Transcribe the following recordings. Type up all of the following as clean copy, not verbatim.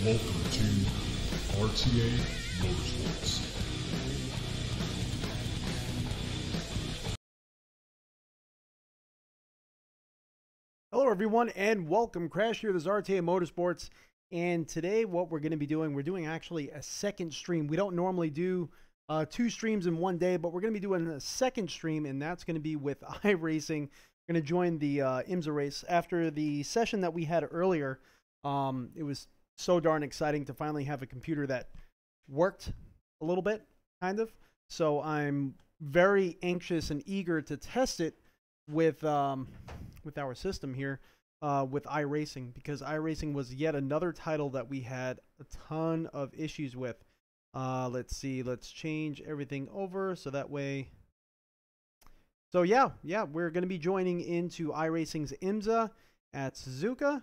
Welcome to RTA Motorsports. Hello everyone and welcome. Crash here, this is RTA Motorsports, and today what we're going to be doing, we're doing actually a second stream. We don't normally do two streams in one day, but we're going to be doing a second stream, and that's going to be with iRacing. We're going to join the IMSA race. After the session that we had earlier, it was so darn exciting to finally have a computer that worked a little bit, kind of. So I'm very anxious and eager to test it with our system here, with iRacing, because iRacing was yet another title that we had a ton of issues with. Let's see, let's change everything over so that way. So yeah, we're going to be joining into iRacing's IMSA at Suzuka.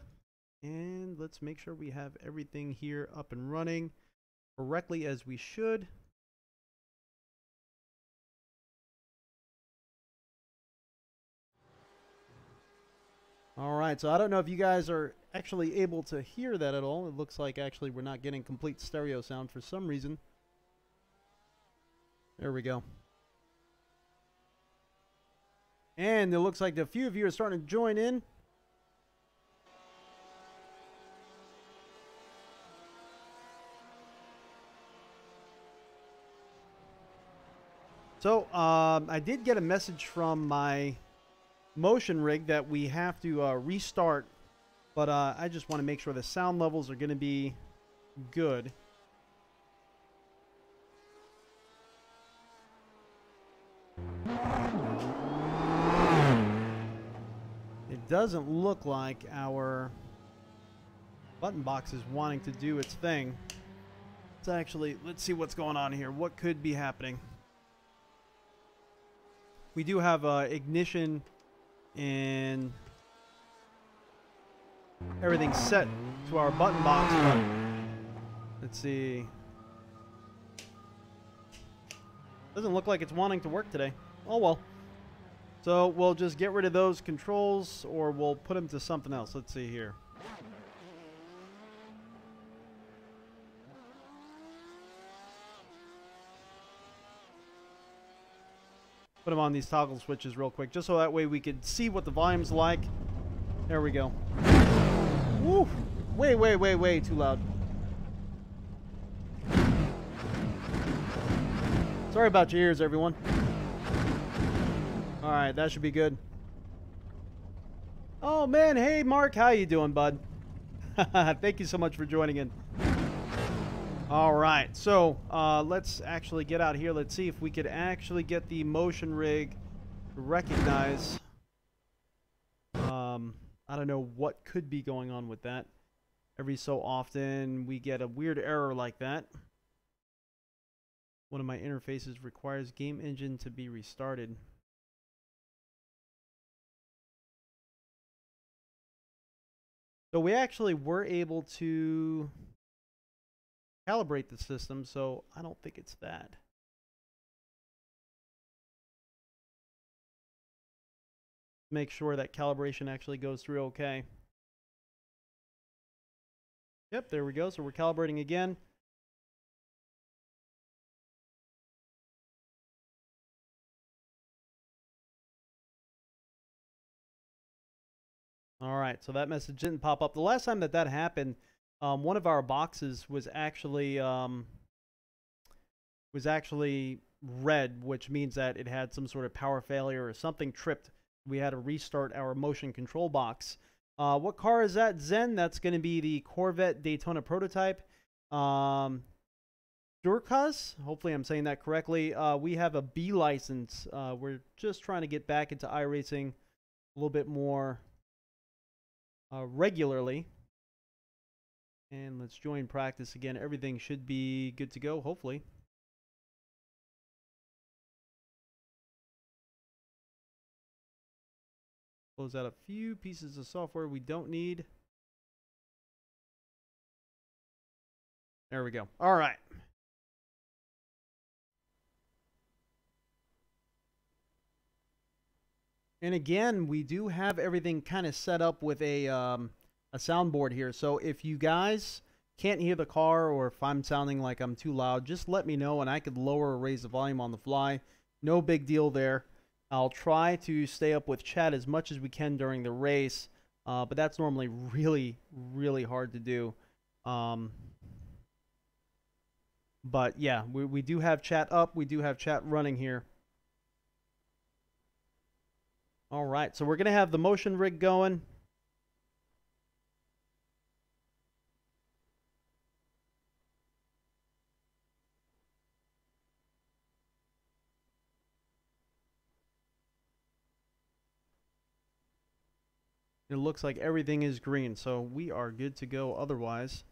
And let's make sure we have everything here up and running correctly as we should. All right, so I don't know if you guys are actually able to hear that at all. It looks like actually we're not getting complete stereo sound for some reason. There we go. And it looks like a few of you are starting to join in. So, I did get a message from my motion rig that we have to restart, but I just want to make sure the sound levels are going to be good. It doesn't look like our button box is wanting to do its thing. Let's see what's going on here. What could be happening? We do have ignition and everything set to our button box, but let's see. Doesn't look like it's wanting to work today. Oh well. So we'll just get rid of those controls, or we'll put them to something else. Let's see here. Put them on these toggle switches real quick, just so that way we could see what the volume's like. There we go. Woo! Way too loud. Sorry about your ears, everyone. Alright, that should be good. Oh man, hey Mark, how you doing, bud? Thank you so much for joining in. Alright, so let's actually get out here. Let's see if we could actually get the motion rig to recognize. I don't know what could be going on with that. Every so often we get a weird error like that. One of my interfaces requires game engine to be restarted. So we actually were able to calibrate the system, so I don't think it's that. Make sure that calibration actually goes through okay. Yep, there we go. So we're calibrating again. All right, so that message didn't pop up. The last time that happened, one of our boxes was actually red, which means that it had some sort of power failure or something tripped. We had to restart our motion control box. What car is that, Zen? That's going to be the Corvette Daytona prototype. Durkaz? Hopefully I'm saying that correctly. We have a B license. We're just trying to get back into iRacing a little bit more regularly. And let's join practice again. Everything should be good to go, hopefully. Close out a few pieces of software we don't need. There we go. All right. And again, we do have everything kind of set up with a soundboard here. So if you guys can't hear the car or if I'm sounding like I'm too loud, just let me know and I could lower or raise the volume on the fly. No big deal there. I'll try to stay up with chat as much as we can during the race, but that's normally really, really hard to do. But yeah, we do have chat up. We do have chat running here. All right, so we're going to have the motion rig going. It looks like everything is green, so we are good to go otherwise.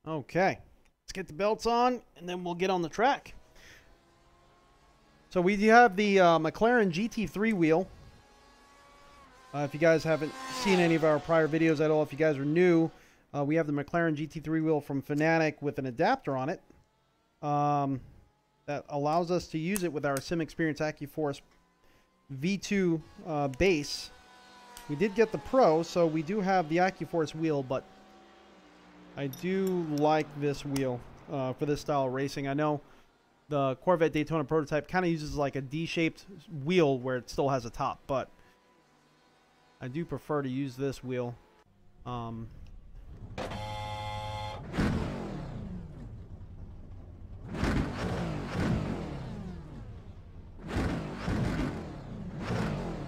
Okay, let's get the belts on, and then we'll get on the track. So we do have the McLaren GT3 wheel. If you guys haven't seen any of our prior videos at all, if you guys are new, we have the McLaren GT3 wheel from Fanatec with an adapter on it. That allows us to use it with our SimExperience AccuForce V2 base. We did get the Pro, so we do have the AccuForce wheel, but I do like this wheel for this style of racing. I know the Corvette Daytona prototype kind of uses like a D-shaped wheel where it still has a top, but I do prefer to use this wheel.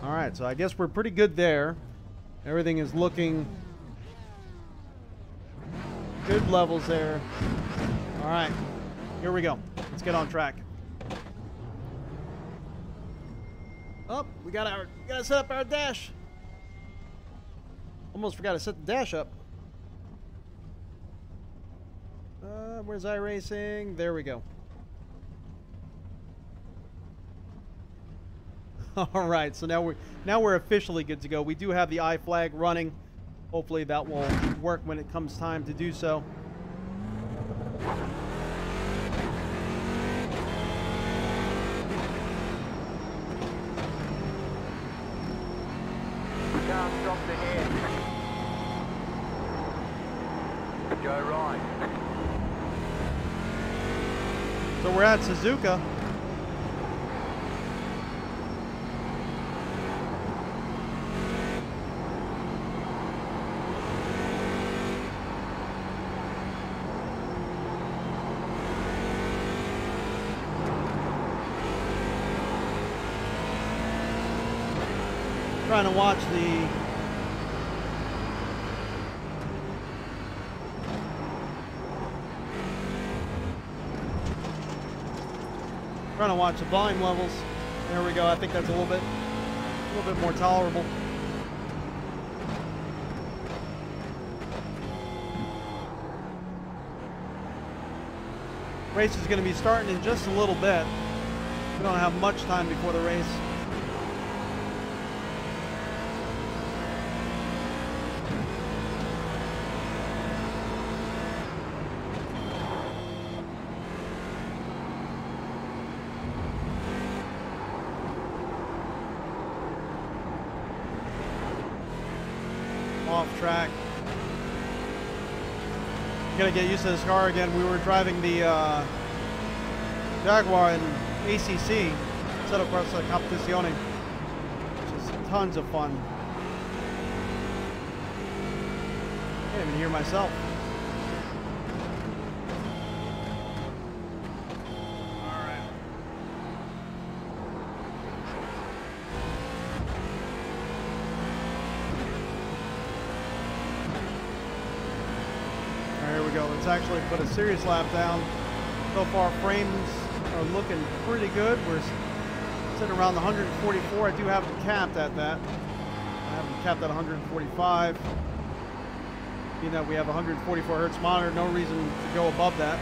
Alright, so I guess we're pretty good there. Everything is looking good levels there. Alright, here we go. Let's get on track. Oh, we gotta set up our dash. Almost forgot to set the dash up. Where's iRacing? There we go. All right, so now we're officially good to go. We do have the I flag running. Hopefully that will work when it comes time to do so. Car stopped ahead. Go right. So we're at Suzuka. Trying to watch the volume levels. There we go. I think that's a little bit more tolerable. Race is going to be starting in just a little bit. We don't have much time before the race. Off track. Gotta get used to this car again. We were driving the Jaguar in ACC, set across the Competizione, which is tons of fun. Can't even hear myself. Let's actually put a serious lap down. So far, frames are looking pretty good. We're sitting around the 144. I do have them capped at that. I have them capped at 145. Being that we have a 144 hertz monitor, no reason to go above that.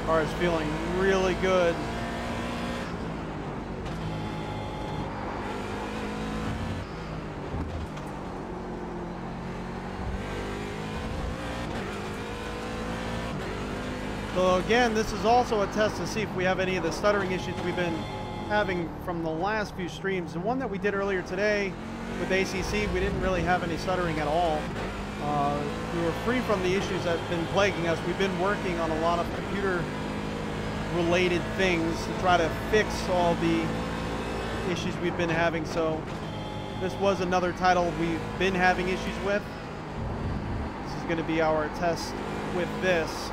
Car is feeling really good. So again, this is also a test to see if we have any of the stuttering issues we've been having from the last few streams. The one that we did earlier today with ACC, we didn't really have any stuttering at all. We were free from the issues that have been plaguing us. We've been working on a lot of computer-related things to try to fix all the issues we've been having. So this was another title we've been having issues with. This is going to be our test with this.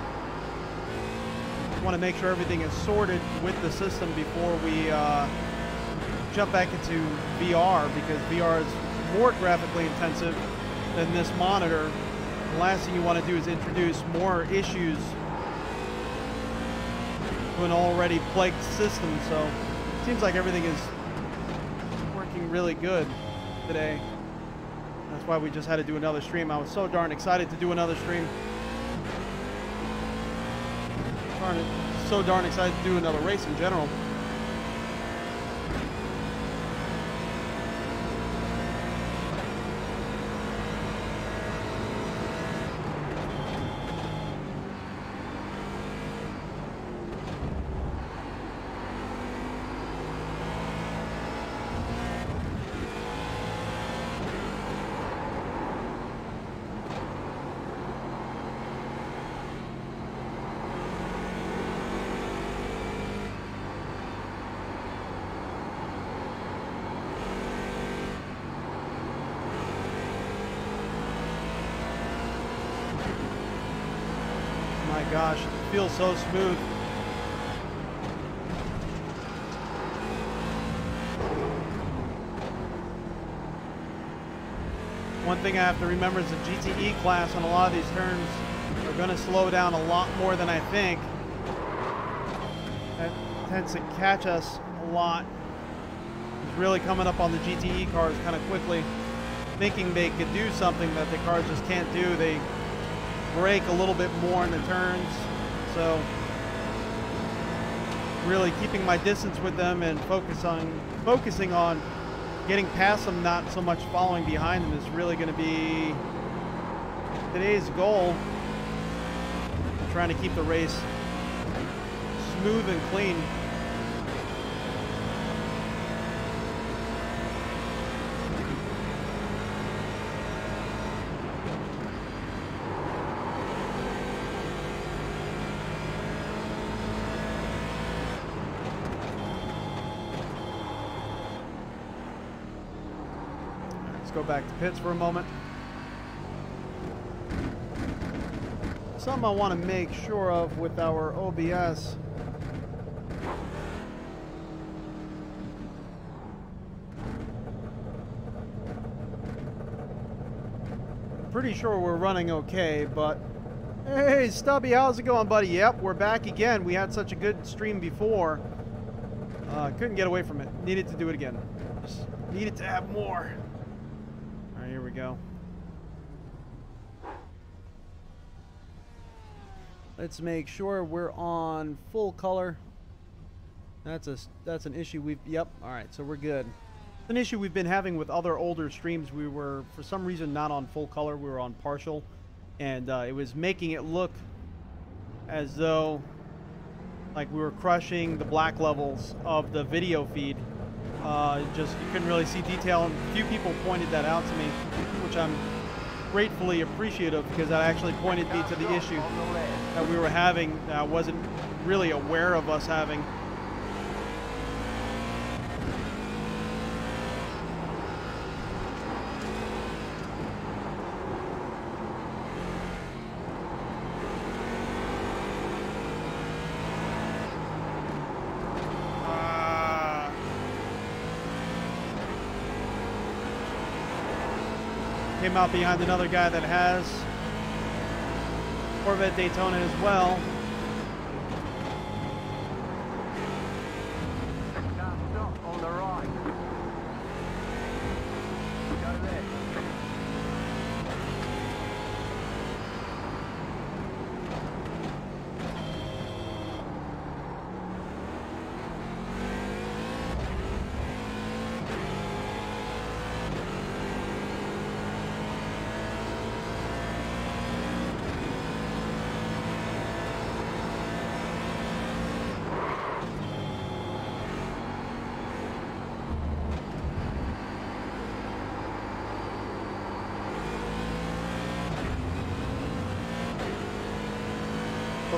Want to make sure everything is sorted with the system before we jump back into VR, because VR is more graphically intensive than this monitor. The last thing you want to do is introduce more issues to an already plagued system. So it seems like everything is working really good today. That's why we just had to do another stream. I was so darn excited to do another stream. So darn excited to do another race in general. Gosh, it feels so smooth. One thing I have to remember is the GTE class on a lot of these turns are going to slow down a lot more than I think. That tends to catch us a lot. It's really coming up on the GTE cars kind of quickly, thinking they could do something that the cars just can't do. They brake a little bit more in the turns, so really keeping my distance with them and focusing on getting past them, not so much following behind them, is really going to be today's goal. I'm trying to keep the race smooth and clean. Go back to pits for a moment. Something I want to make sure of with our OBS. I'm pretty sure we're running okay, but hey, Stubby, how's it going, buddy? Yep, we're back again. We had such a good stream before. Couldn't get away from it. Needed to do it again. Just needed to have more. Here we go. Let's make sure we're on full color. That's an issue we've, yep, all right, so we're good. It's an issue we've been having with other older streams. We were, for some reason, not on full color. We were on partial, and it was making it look as though like we were crushing the black levels of the video feed. Just you couldn't really see detail, and a few people pointed that out to me, which I'm gratefully appreciative, because that actually pointed me to the issue that we were having that I wasn't really aware of us having. Came out behind another guy that has Corvette Daytona as well. On the right. Go there.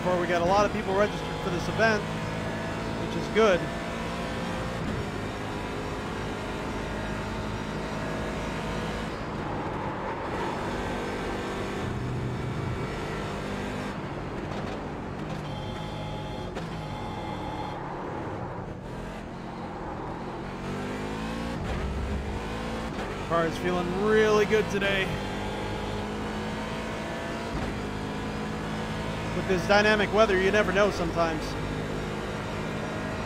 far, we got a lot of people registered for this event, which is good. Car is feeling really good today. With this dynamic weather, you never know sometimes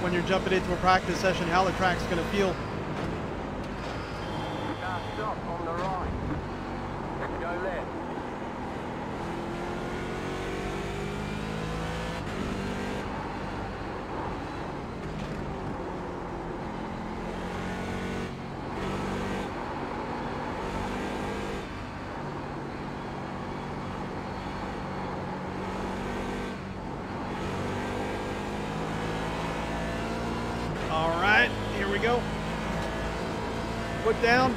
when you're jumping into a practice session how the track's going to feel. Now stop on the right. Go left. All right, here we go. Foot down.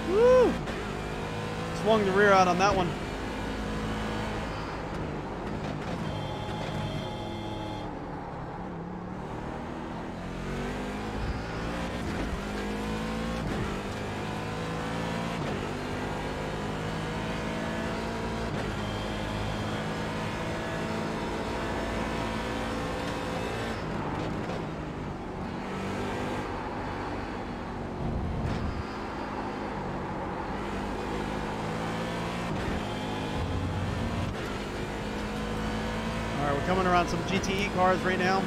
Woo! Swung the rear out on that one. We're coming around some GTE cars right now.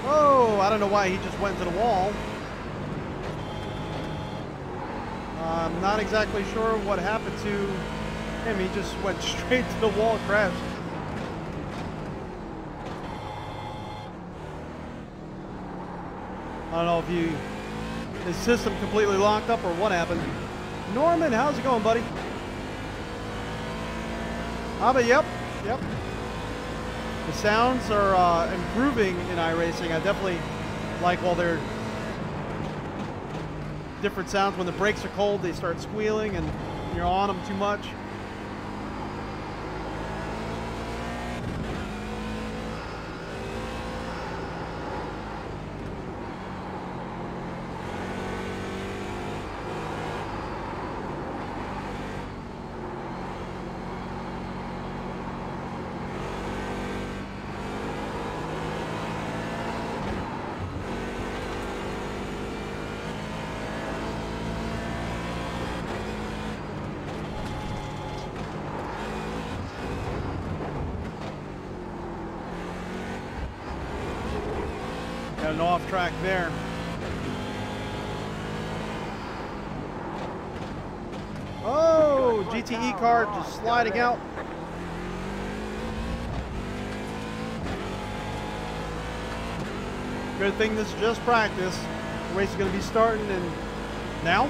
Oh, I don't know why he just went to the wall. I'm not exactly sure what happened to him. He just went straight to the wall, crashed. I don't know if his system completely locked up or what happened. Norman, how's it going, buddy? But yep. The sounds are improving in iRacing. I definitely like all their different sounds. When the brakes are cold, they start squealing, and you're on them too much. Got an off track there. Oh, GTE car just sliding out. Good thing this is just practice. The race is going to be starting in now.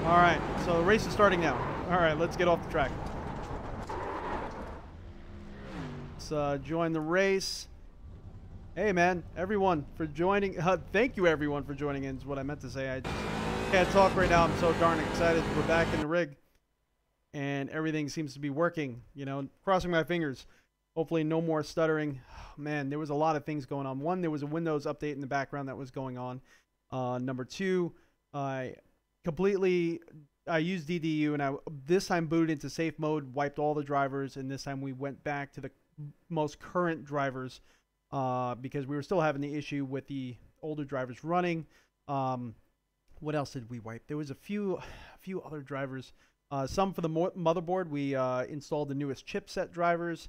All right, so the race is starting now. All right, let's get off the track. Let's join the race. Hey man, everyone for joining. Thank you everyone for joining in is what I meant to say. I just can't talk right now. I'm so darn excited. We're back in the rig and everything seems to be working, you know, crossing my fingers. Hopefully no more stuttering. Man, there was a lot of things going on. One, there was a Windows update in the background that was going on. Number two, I used DDU and I this time booted into safe mode, wiped all the drivers, and this time we went back to the most current drivers. Because we were still having the issue with the older drivers running. What else did we wipe? There was a few other drivers. Some for the motherboard. We installed the newest chipset drivers.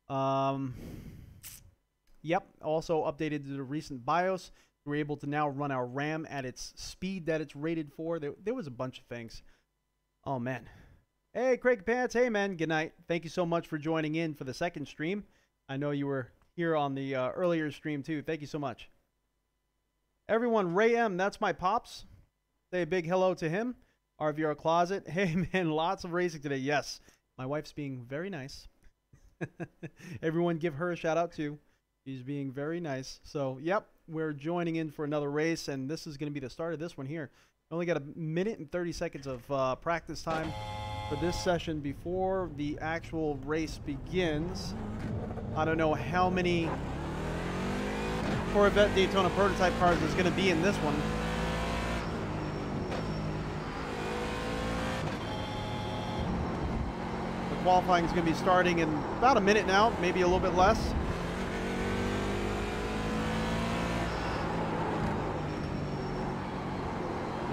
Yep. Also updated the recent BIOS. We were able to now run our RAM at its speed that it's rated for. There was a bunch of things. Oh man. Hey Craig Pants. Hey man. Good night. Thank you so much for joining in for the second stream. I know you were here on the earlier stream too. Thank you so much. Everyone, Ray M, that's my pops. Say a big hello to him. RVR Closet. Hey man, lots of racing today. Yes, my wife's being very nice. Everyone give her a shout out too. He's being very nice. So, yep, we're joining in for another race, and this is going to be the start of this one here. Only got a minute and 30 seconds of practice time for this session before the actual race begins. I don't know how many Corvette Daytona prototype cars there's going to be in this one. The qualifying is going to be starting in about a minute now, maybe a little bit less.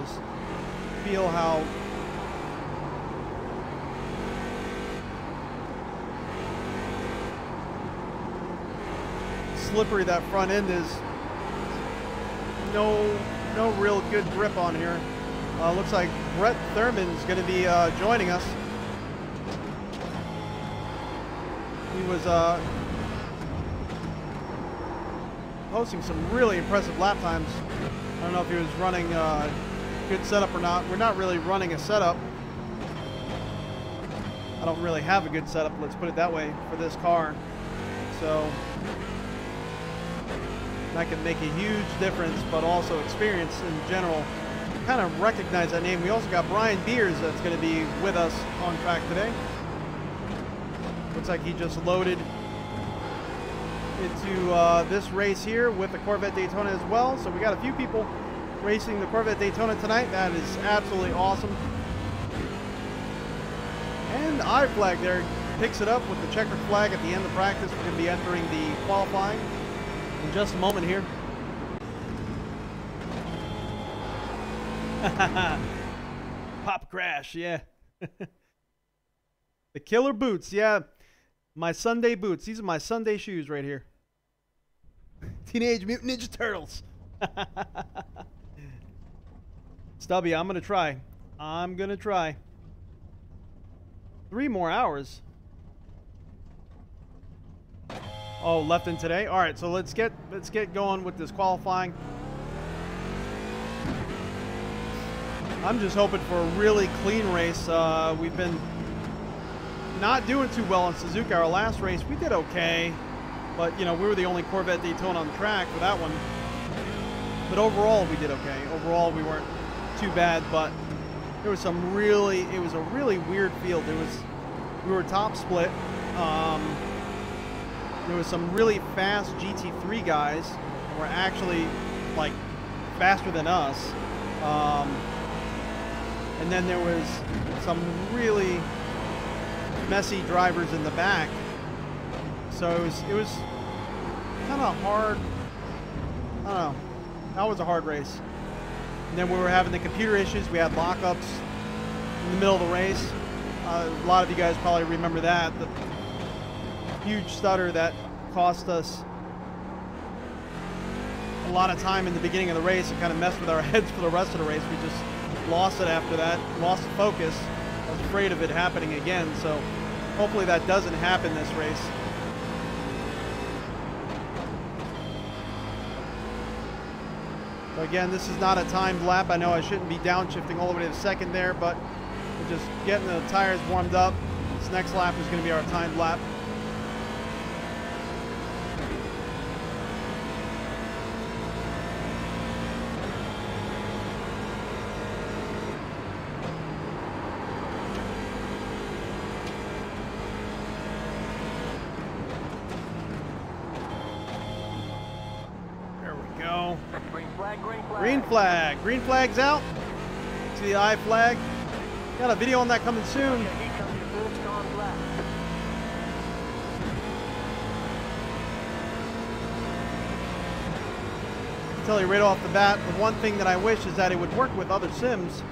Just feel how slippery that front end is. No real good grip on here. Looks like Brett Thurman's going to be joining us. He was posting some really impressive lap times. I don't know if he was running good setup or not. We're not really running a setup. I don't really have a good setup, let's put it that way, for this car. So that can make a huge difference, but also experience in general. Kind of recognize that name. We also got Brian Beers that's going to be with us on track today. Looks like he just loaded into this race here with the Corvette Daytona as well. So we got a few people racing the Corvette Daytona tonight. That is absolutely awesome. And iFlag there picks it up with the checkered flag at the end of practice. We're going to be entering the qualifying in just a moment here. Pop crash, yeah. The killer boots, yeah. My Sunday boots. These are my Sunday shoes right here. Teenage Mutant Ninja Turtles. Stubby, I'm going to try. I'm going to try. 3 more hours. Oh, left in today. All right, so let's get going with this qualifying. I'm just hoping for a really clean race. We've been not doing too well in Suzuka. Our last race, we did okay, but you know, we were the only Corvette Daytona on the track for that one. But overall, we did okay. Overall, we weren't too bad, but there was some really, it was a really weird field. We were top split. There was some really fast GT3 guys who were actually like faster than us. And then there was some really messy drivers in the back. So it was kind of hard. I don't know. That was a hard race. And then we were having the computer issues. We had lockups in the middle of the race. A lot of you guys probably remember that. The huge stutter that cost us a lot of time in the beginning of the race and kind of messed with our heads for the rest of the race. We just lost it after that, lost the focus. I was afraid of it happening again, so hopefully that doesn't happen this race. So again, this is not a timed lap. I know I shouldn't be downshifting all the way to the second there, but we're just getting the tires warmed up. This next lap is going to be our timed lap. Green flag. Green flag's out. To the I flag. Got a video on that coming soon. Here comes your first on lap. I'll tell you right off the bat, the one thing that I wish is that it would work with other sims.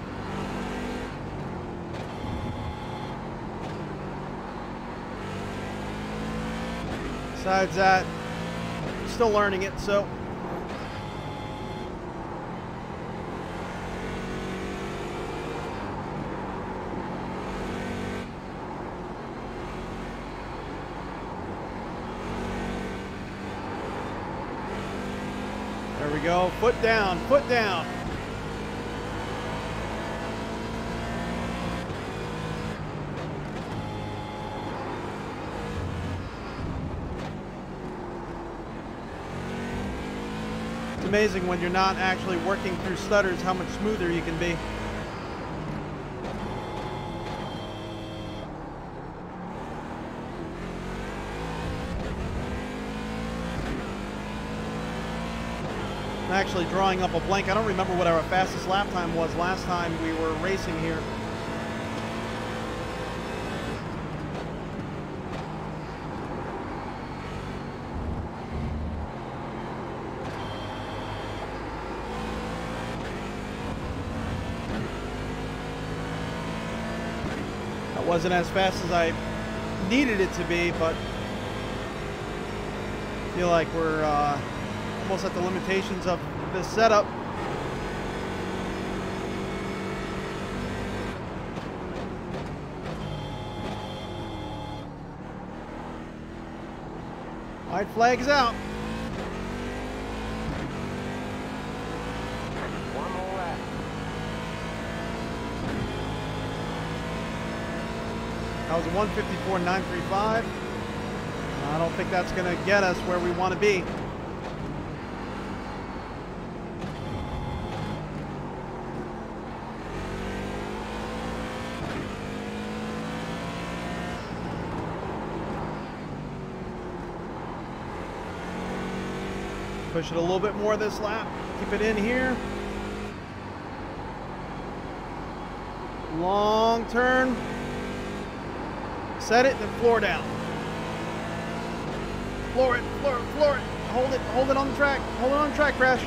Besides that, still learning it, so. There we go. Foot down, foot down. amazing when you're not actually working through stutters how much smoother you can be. I'm actually drawing up a blank. I don't remember what our fastest lap time was last time we were racing here. That wasn't as fast as I needed it to be, but I feel like we're almost at the limitations of this setup. White flag's out. One more lap. That was a 154.935. I don't think that's going to get us where we want to be. Push it a little bit more this lap. Keep it in here. Long turn. Set it, then floor down. Floor it, floor it, floor it. Hold it on the track. Hold it on the track, Crash.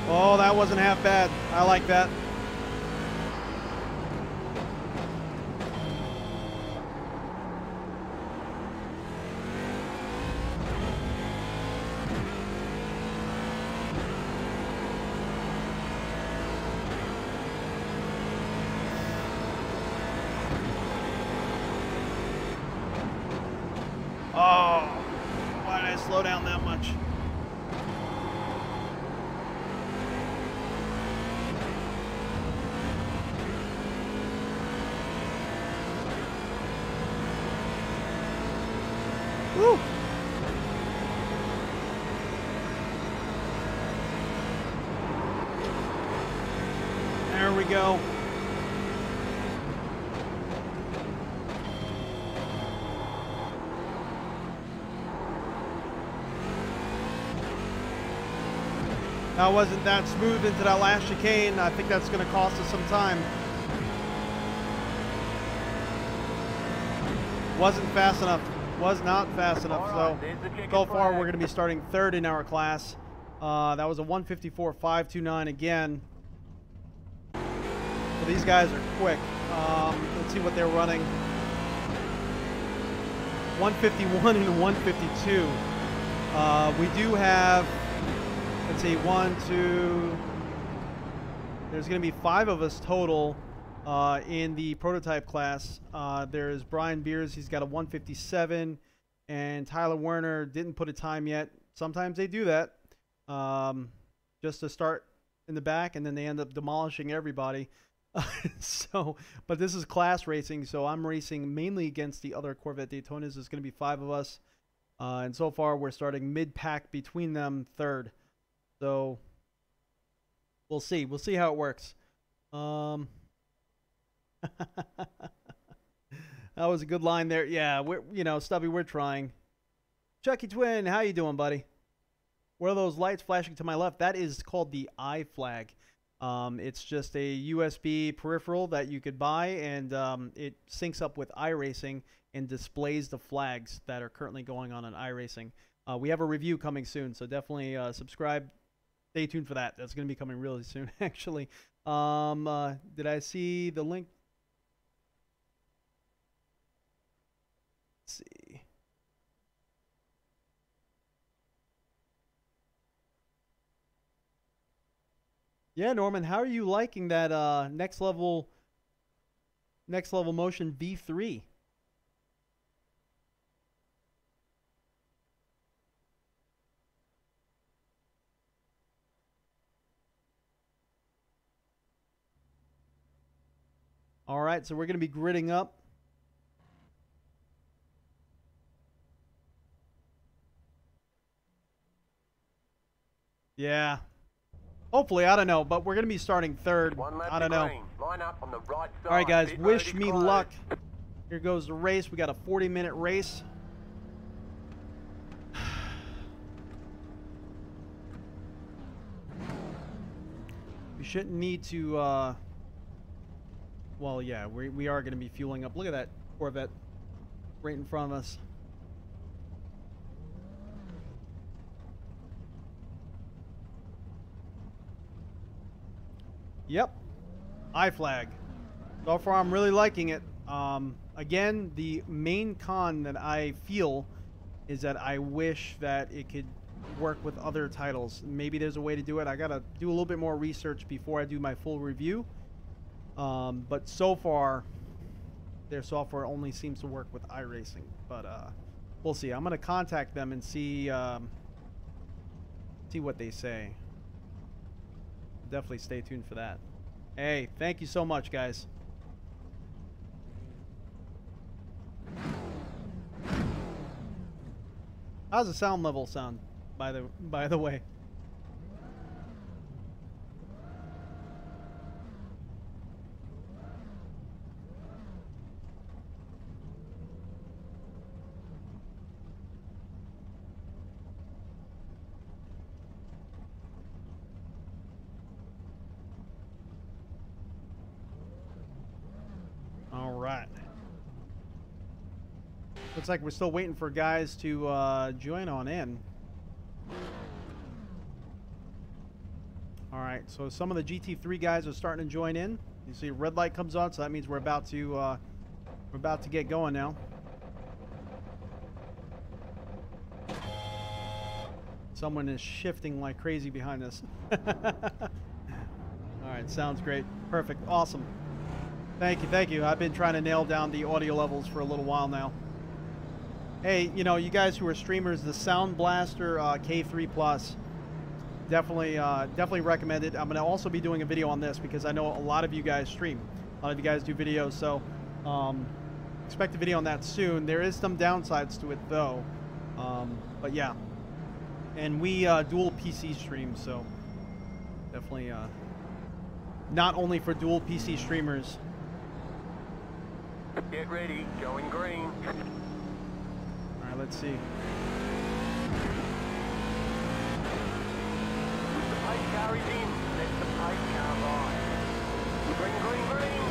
Oh, that wasn't half bad. I like that. Oh, why did I slow down that much? Woo! There we go. That wasn't that smooth into that last chicane. I think that's going to cost us some time. Wasn't fast enough. Was not fast enough. So far we're going to be starting third in our class. That was a 154.529 again. So these guys are quick. Let's see what they're running. 151 and 152. We do have, let's see, 1, 2. There's going to be 5 of us total in the prototype class. There's Brian Beers. He's got a 157. And Tyler Werner didn't put a time yet. Sometimes they do that just to start in the back, and then they end up demolishing everybody. But this is class racing, so I'm racing mainly against the other Corvette Daytonas. There's going to be 5 of us. And so far, we're starting mid-pack between them, third. So we'll see. We'll see how it works. That was a good line there. Yeah, Stubby, we're trying. Chucky Twin, how you doing, buddy? What are those lights flashing to my left? That is called the I flag. It's just a USB peripheral that you could buy, and it syncs up with iRacing and displays the flags that are currently going on iRacing. We have a review coming soon, so definitely subscribe. Stay tuned for that. That's going to be coming really soon, actually. Did I see the link? Let's see. Yeah, Norman, how are you liking that next level motion V3? All right, so we're going to be gridding up. Yeah. Hopefully, I don't know, but we're going to be starting third. I don't know. Line up on the right side. All right, guys, Pit wish road me is closed. luck. Here goes the race. We got a 40-minute race. We shouldn't need to, well, yeah, we are going to be fueling up. Look at that Corvette right in front of us. Yep. I flag. So far, I'm really liking it. Again, the main con that I feel is that I wish that it could work with other titles. Maybe there's a way to do it. I gotta do a little bit more research before I do my full review. But so far, their software only seems to work with iRacing. But we'll see. I'm gonna contact them and see what they say. Definitely stay tuned for that. Hey, thank you so much, guys. How's the sound level sound, by the way? All right. Looks like we're still waiting for guys to join on in. All right, so some of the GT3 guys are starting to join in. You see a red light comes on, so that means we're about to get going now. Someone is shifting like crazy behind us. All right, sounds great. Perfect. Awesome. Thank you, thank you. I've been trying to nail down the audio levels for a little while now. Hey, you know, you guys who are streamers, the Sound Blaster K3 Plus, definitely recommend it. I'm going to also be doing a video on this because I know a lot of you guys stream. A lot of you guys do videos, so expect a video on that soon. There is some downsides to it, though. But yeah. And we dual PC stream, so definitely not only for dual PC streamers. Get ready, going green. All right, let's see. The pace car is in. Let the pace car ride. Green, green, green.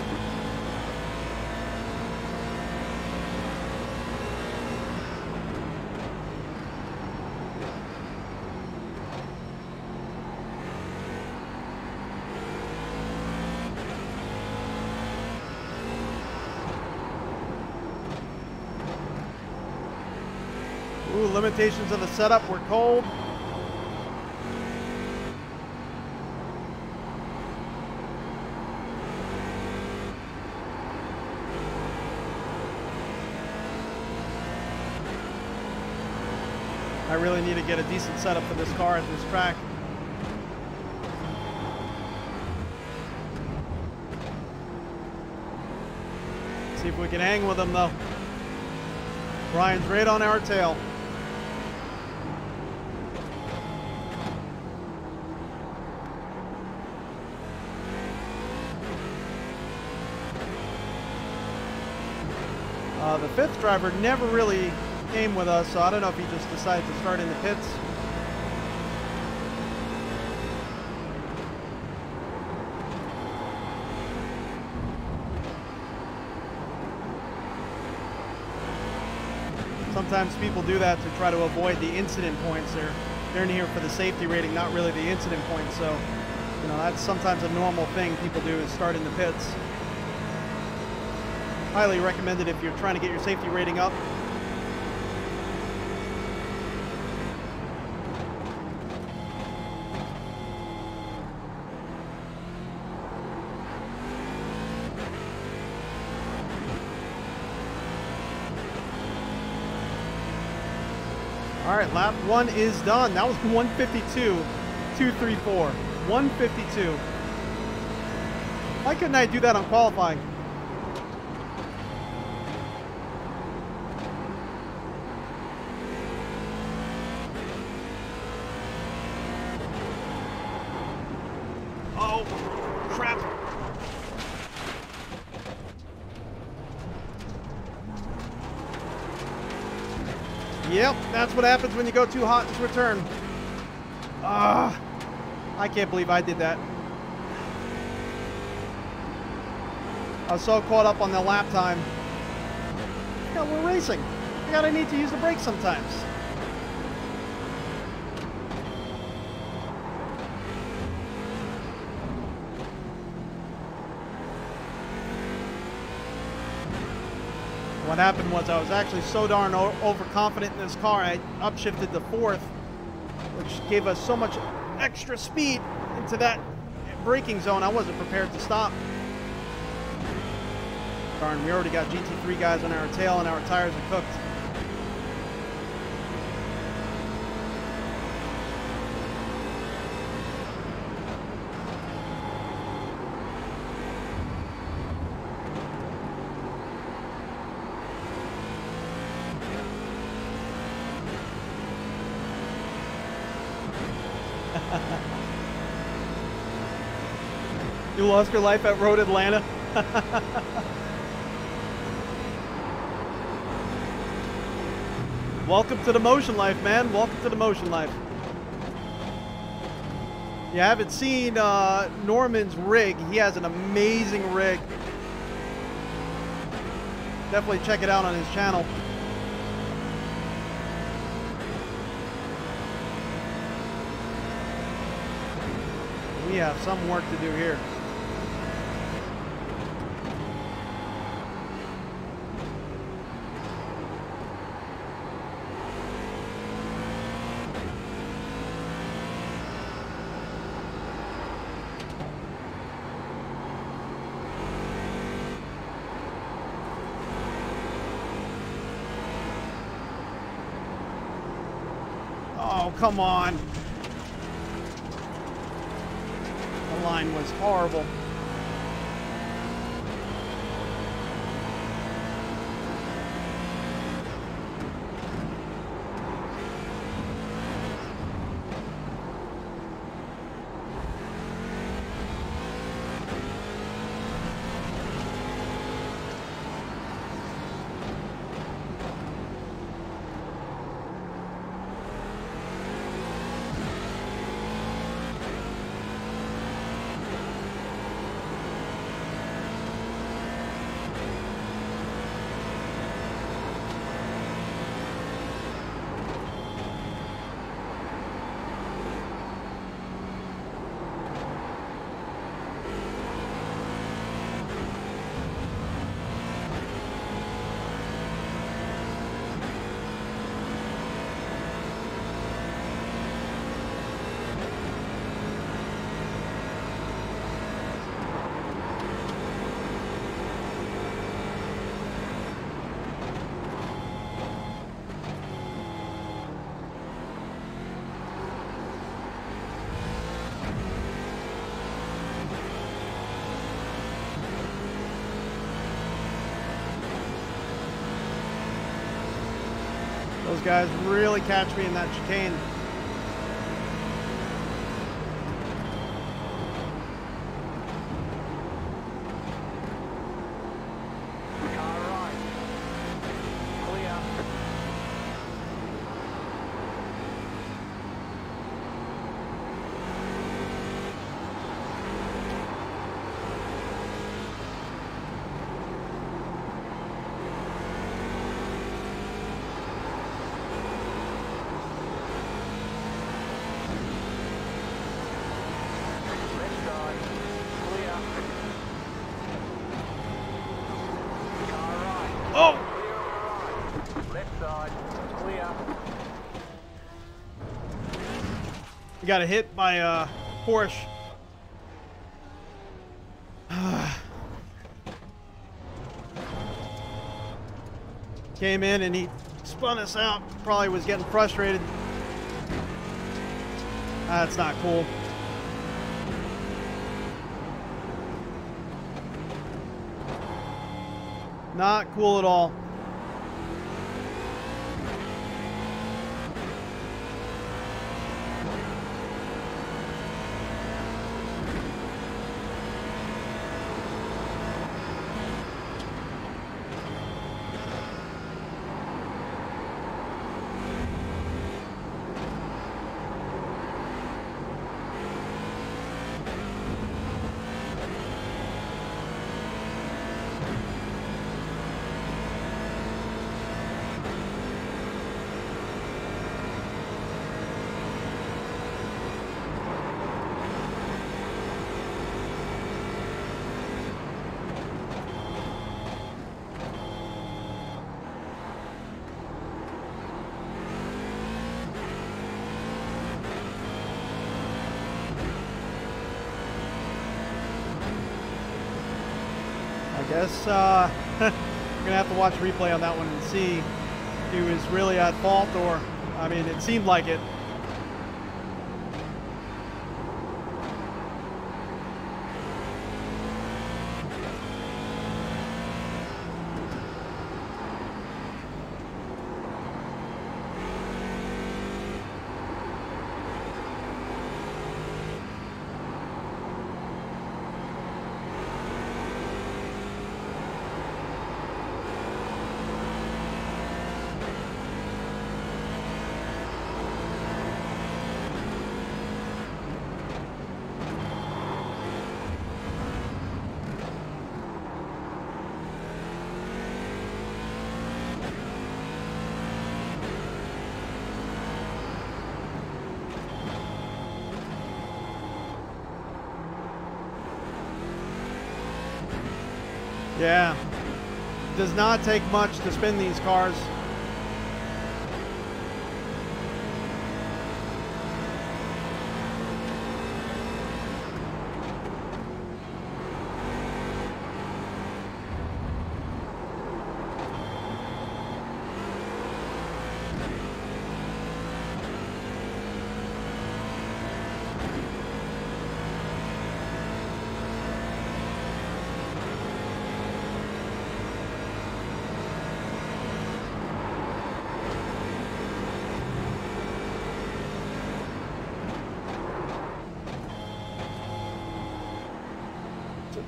Ooh, limitations of the setup were cold. I really need to get a decent setup for this car at this track. See if we can hang with them, though. Brian's right on our tail. The fifth driver never really came with us, so I don't know if he just decided to start in the pits. Sometimes people do that to try to avoid the incident points. They're in here for the safety rating, not really the incident points. So, you know, that's sometimes a normal thing people do is start in the pits. Highly recommended if you're trying to get your safety rating up. All right, lap one is done. That was 152.234. 152. Why couldn't I do that on qualifying? Yep, that's what happens when you go too hot into a turn. Ah, I can't believe I did that. I was so caught up on the lap time. Yeah, we're racing. You gotta need to use the brakes sometimes. What happened was I was actually so darn overconfident in this car, I upshifted to fourth, which gave us so much extra speed into that braking zone. I wasn't prepared to stop. Darn, we already got GT3 guys on our tail and our tires are cooked. You lost your life at Road Atlanta? Welcome to the motion life, man. Welcome to the motion life. You haven't seen Norman's rig. He has an amazing rig. Definitely check it out on his channel. We have some work to do here. Oh, come on. The line was horrible. Those guys really catch me in that chicane. Got hit by a Porsche. Came in and he spun us out. Probably was getting frustrated. That's not cool. Not cool at all. Guess we're gonna have to watch a replay on that one and see if he was really at fault, or I mean, it seemed like it. Yeah, it does not take much to spin these cars.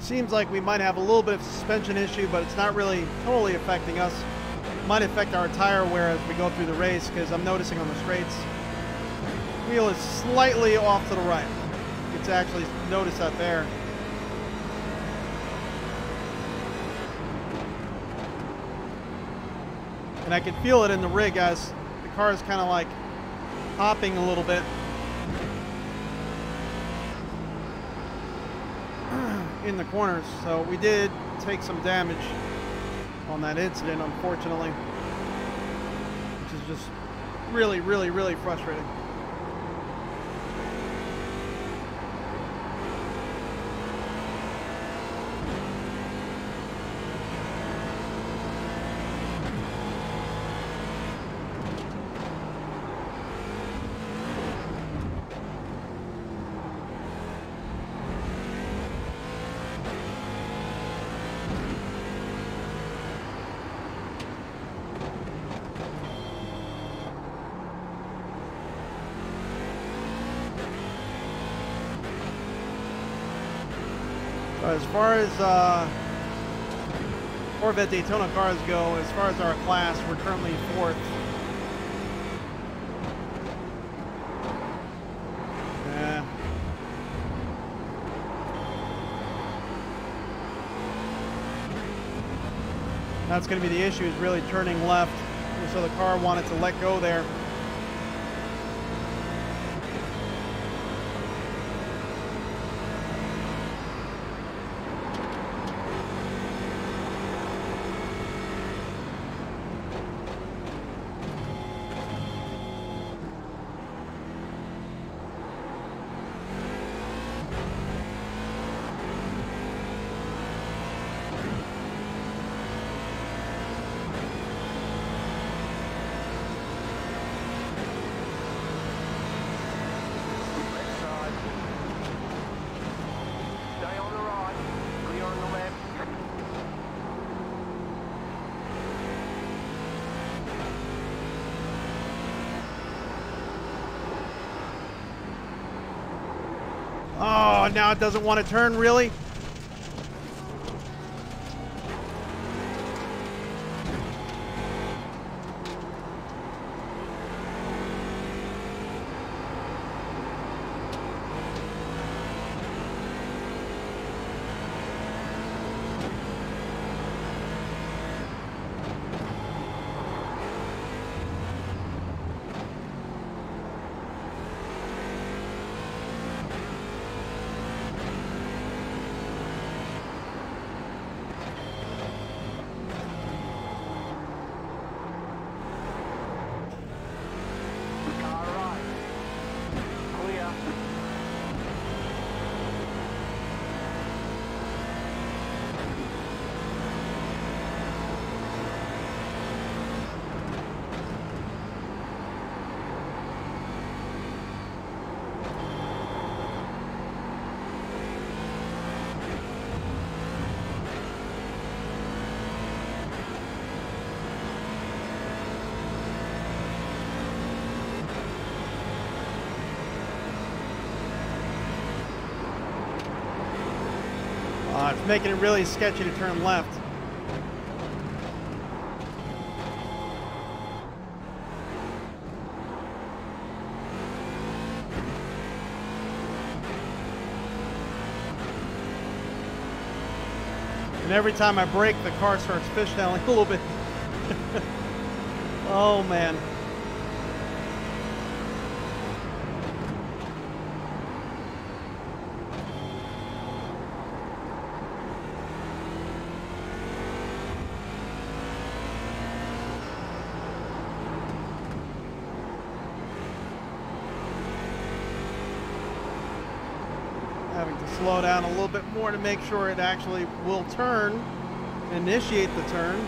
Seems like we might have a little bit of suspension issue, but it's not really totally affecting us. It might affect our tire wear as we go through the race, because I'm noticing on the straights, wheel is slightly off to the right. You can actually notice that there. And I can feel it in the rig as the car is kind of like hopping a little bit in the corners. So we did take some damage on that incident, unfortunately, which is just really, really, really frustrating. As far as Corvette Daytona cars go, as far as our class, we're currently 4th. Yeah. That's going to be the issue, is really turning left. So the car wanted to let go there. Oh, now it doesn't want to turn, really? making it really sketchy to turn left. And every time I brake, the car starts fishtailing a little bit. Oh, man. Having to slow down a little bit more to make sure it actually will turn, initiate the turn.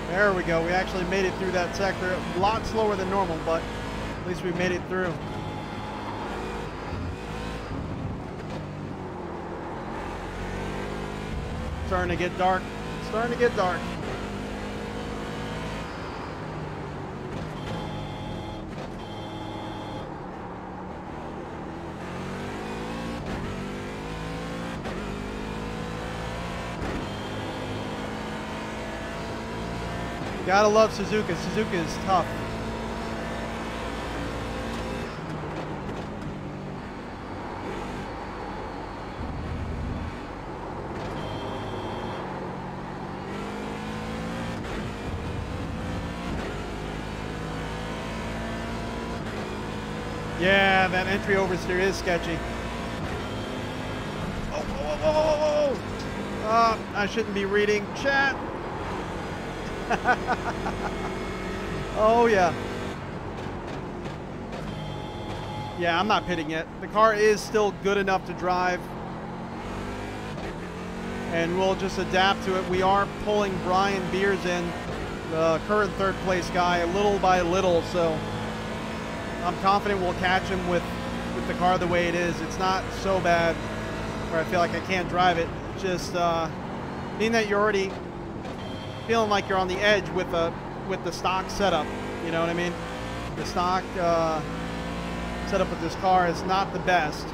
There we go. We actually made it through that sector. A lot slower than normal, but at least we made it through. Starting to get dark. Starting to get dark. Gotta love Suzuka. Suzuka is tough. Yeah, that entry oversteer is sketchy. Oh, whoa, whoa, whoa, whoa, whoa. I shouldn't be reading chat. Oh yeah. Yeah, I'm not pitting yet. The car is still good enough to drive. And we'll just adapt to it. We are pulling Brian Beers in, the current third place guy, little by little, so I'm confident we'll catch him with the car the way it is. It's not so bad where I feel like I can't drive it. Just being that you're already feeling like you're on the edge with the stock setup, you know what I mean? The stock setup with this car is not the best.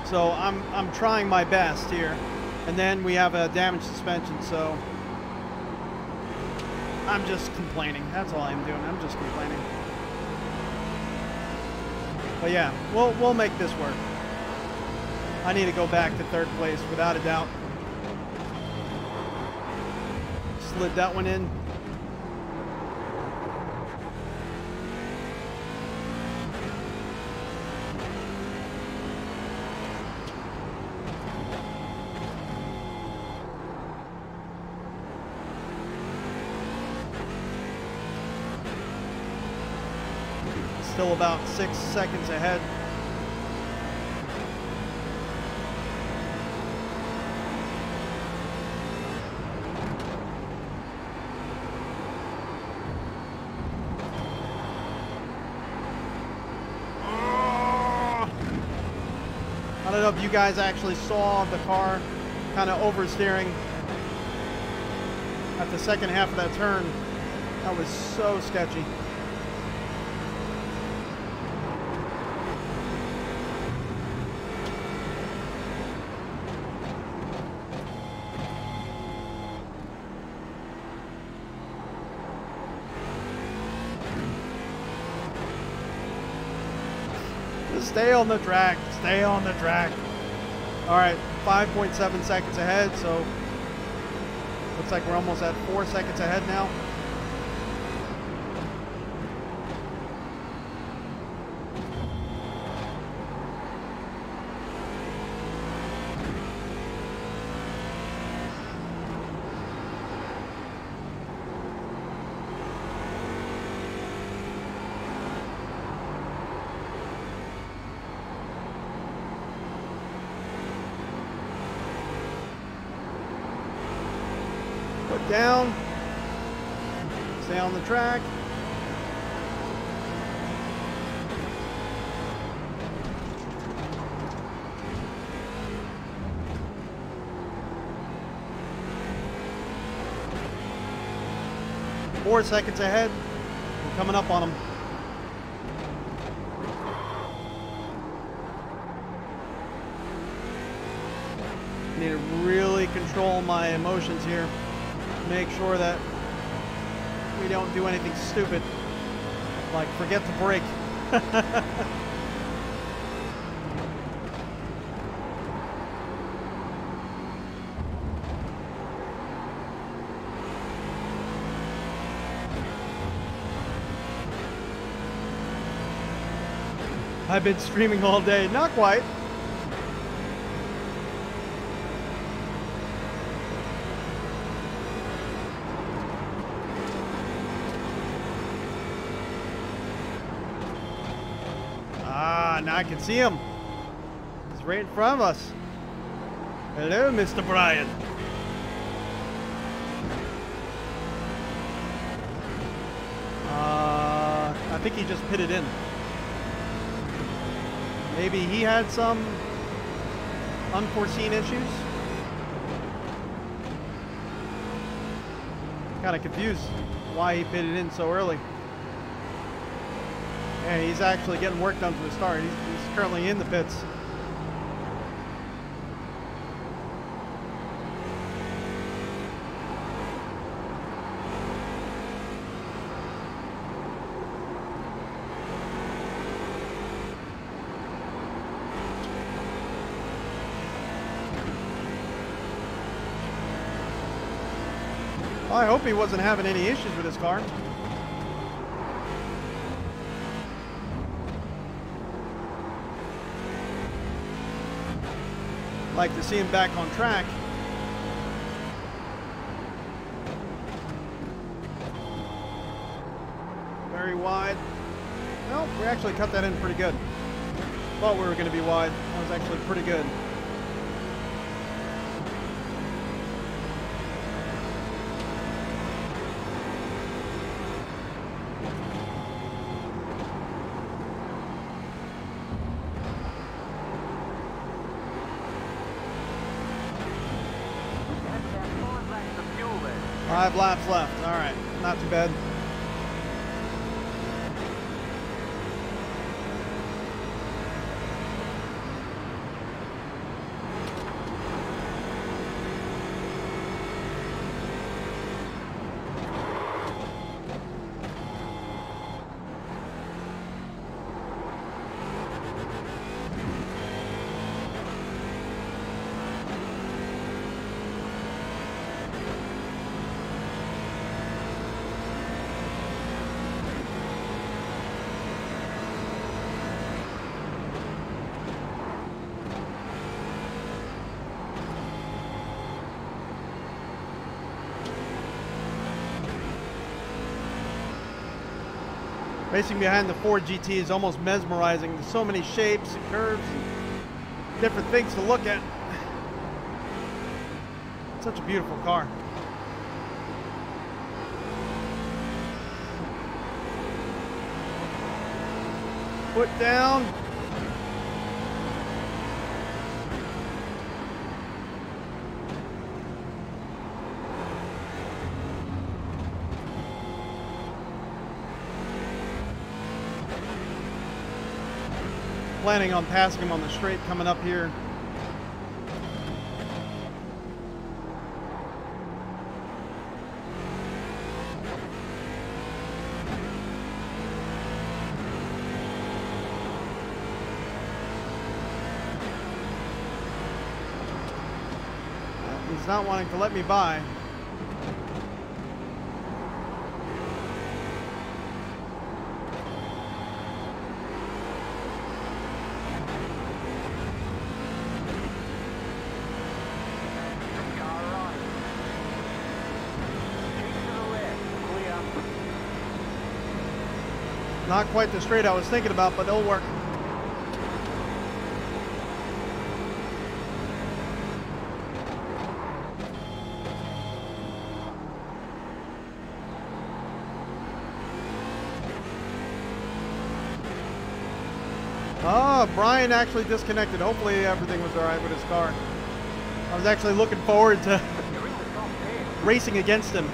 So I'm trying my best here, and then we have a damaged suspension, so I'm just complaining. That's all I'm doing. I'm just complaining. But yeah, we'll make this work. I need to go back to third place without a doubt. Slid that one in. Still about 6 seconds ahead. I don't know if you guys actually saw the car kind of oversteering at the second half of that turn. That was so sketchy. Stay on the track. Stay on the track. All right, 5.7 seconds ahead, so looks like we're almost at 4 seconds ahead now. Down, stay on the track. Four seconds ahead. coming up on him. Need to really control my emotions here. Make sure that we don't do anything stupid, like forget to brake. I've been streaming all day. Not quite. Ah, now I can see him. He's right in front of us. Hello, Mr. Brian. I think he just pitted in. Maybe he had some unforeseen issues. Kind of confused why he pitted in so early. Yeah, he's actually getting work done to his car. He's currently in the pits. I hope he wasn't having any issues with his car. Like to see him back on track. Very wide. Well, we actually cut that in pretty good. Thought we were going to be wide. That was actually pretty good. Five laps left. All right, not too bad. Racing behind the Ford GT is almost mesmerizing. There's so many shapes and curves and different things to look at. Such a beautiful car. Foot down. Planning on passing him on the straight coming up here. He's not wanting to let me by. Not quite the straight I was thinking about, but it'll work. Oh, Brian actually disconnected. Hopefully everything was all right with his car. I was actually looking forward to racing against him.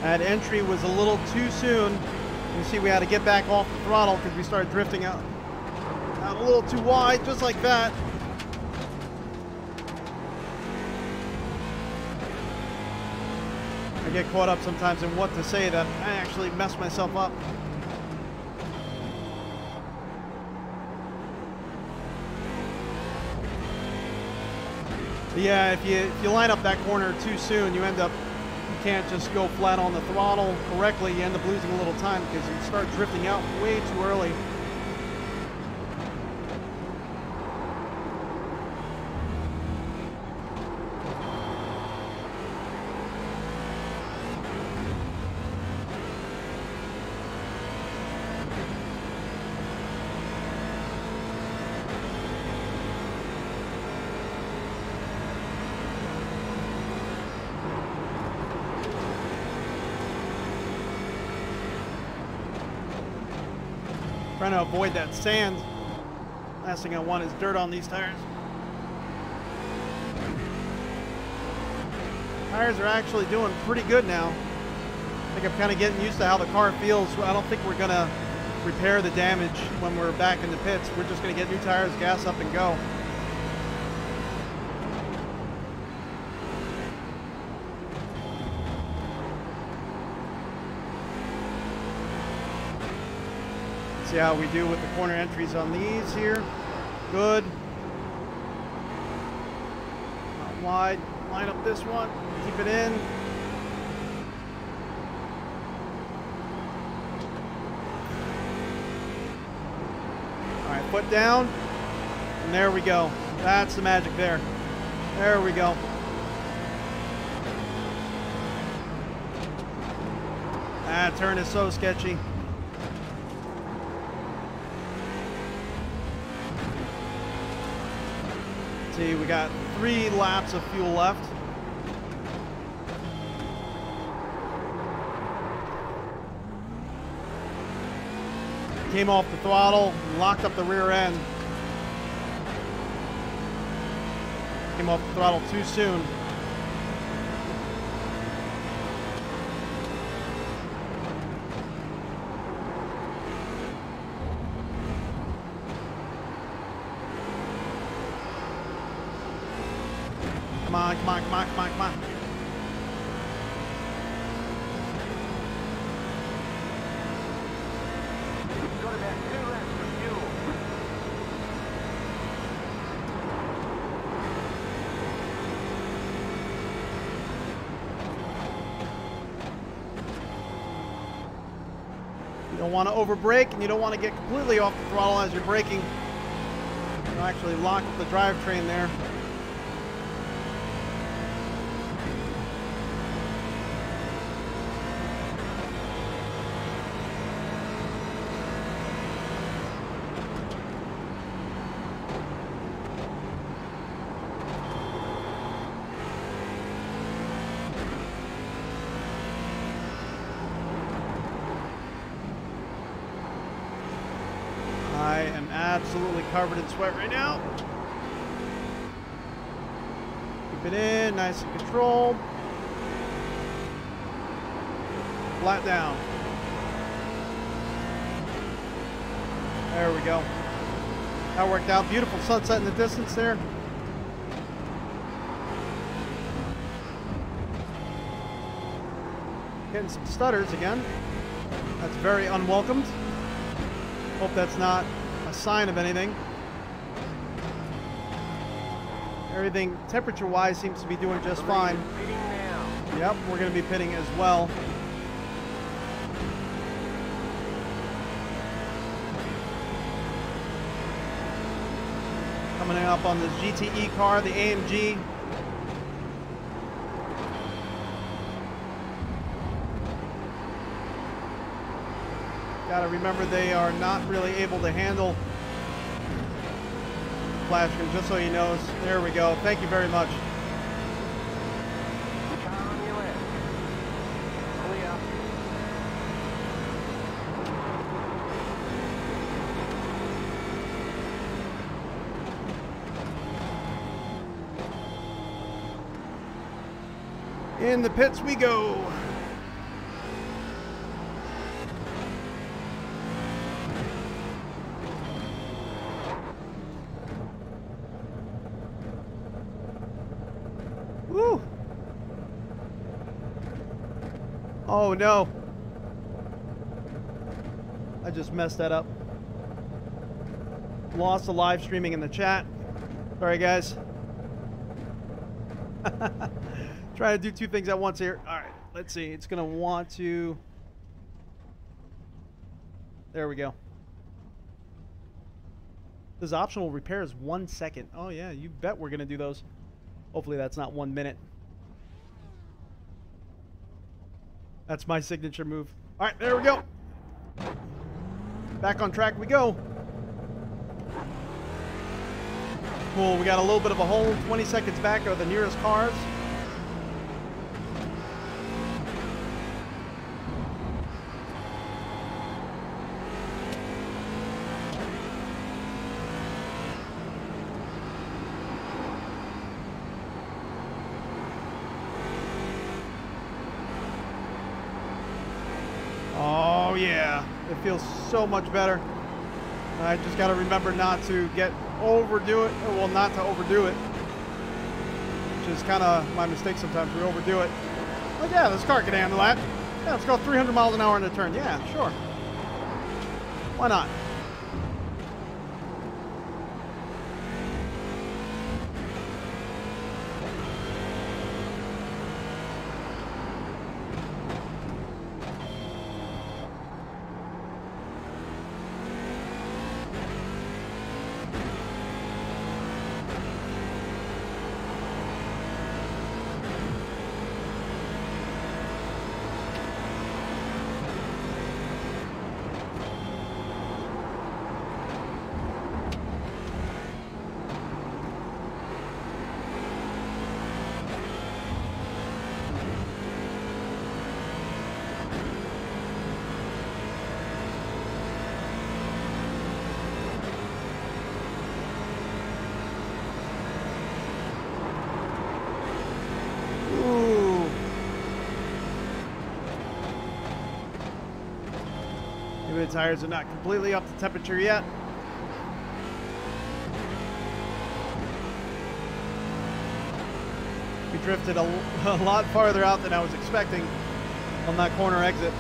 That entry was a little too soon. You see we had to get back off the throttle because we started drifting out a little too wide, just like that. I get caught up sometimes in what to say that I actually mess myself up. But yeah, if you line up that corner too soon, you can't just go flat on the throttle correctly. You end up losing a little time because you start drifting out way too early. Trying to avoid that sand. Last thing I want is dirt on these tires. Tires are actually doing pretty good now. I think I'm kind of getting used to how the car feels. I don't think we're going to repair the damage when we're back in the pits. We're just going to get new tires, gas up, and go. See how we do with the corner entries on these here. Good. Not wide. Line up this one. Keep it in. All right, foot down. And there we go. That's the magic there. There we go. That turn is so sketchy. See, we got 3 laps of fuel left. Came off the throttle, locked up the rear end. Came off the throttle too soon. Come on, come on, come on, come on, come on. Got about 2 laps of fuel. You don't want to overbrake, and you don't want to get completely off the throttle as you're braking. You'll actually lock up the drivetrain there. I am absolutely covered in sweat right now. Keep it in, nice and controlled. Flat down. There we go. That worked out. Beautiful sunset in the distance there. Getting some stutters again. That's very unwelcomed. Hope that's not a sign of anything. Everything temperature-wise seems to be doing just fine. Pitting now. Yep, we're going to be pitting as well. Coming up on this GTE car, the AMG. Gotta remember they are not really able to handle flash screen, just so you know. There we go. Thank you very much. Car on your left. Clear. In the pits we go. Woo! Oh no. I just messed that up. Lost the live streaming in the chat. Sorry, guys. Trying to do two things at once here. All right, let's see. It's going to want to... There we go. This optional repair is 1 second. Oh, yeah, you bet we're going to do those. Hopefully that's not 1 minute. That's my signature move. All right, there we go. Back on track we go. Cool, we got a little bit of a hole. 20 seconds back are the nearest cars. Oh yeah, it feels so much better. I just got to remember not to overdo it, well, not to overdo it, which is kind of my mistake sometimes. We overdo it. But yeah, this car can handle that. Yeah, let's go 300 miles an hour in a turn. Yeah, sure. Why not? The tires are not completely up to temperature yet. We drifted a lot farther out than I was expecting on that corner exit.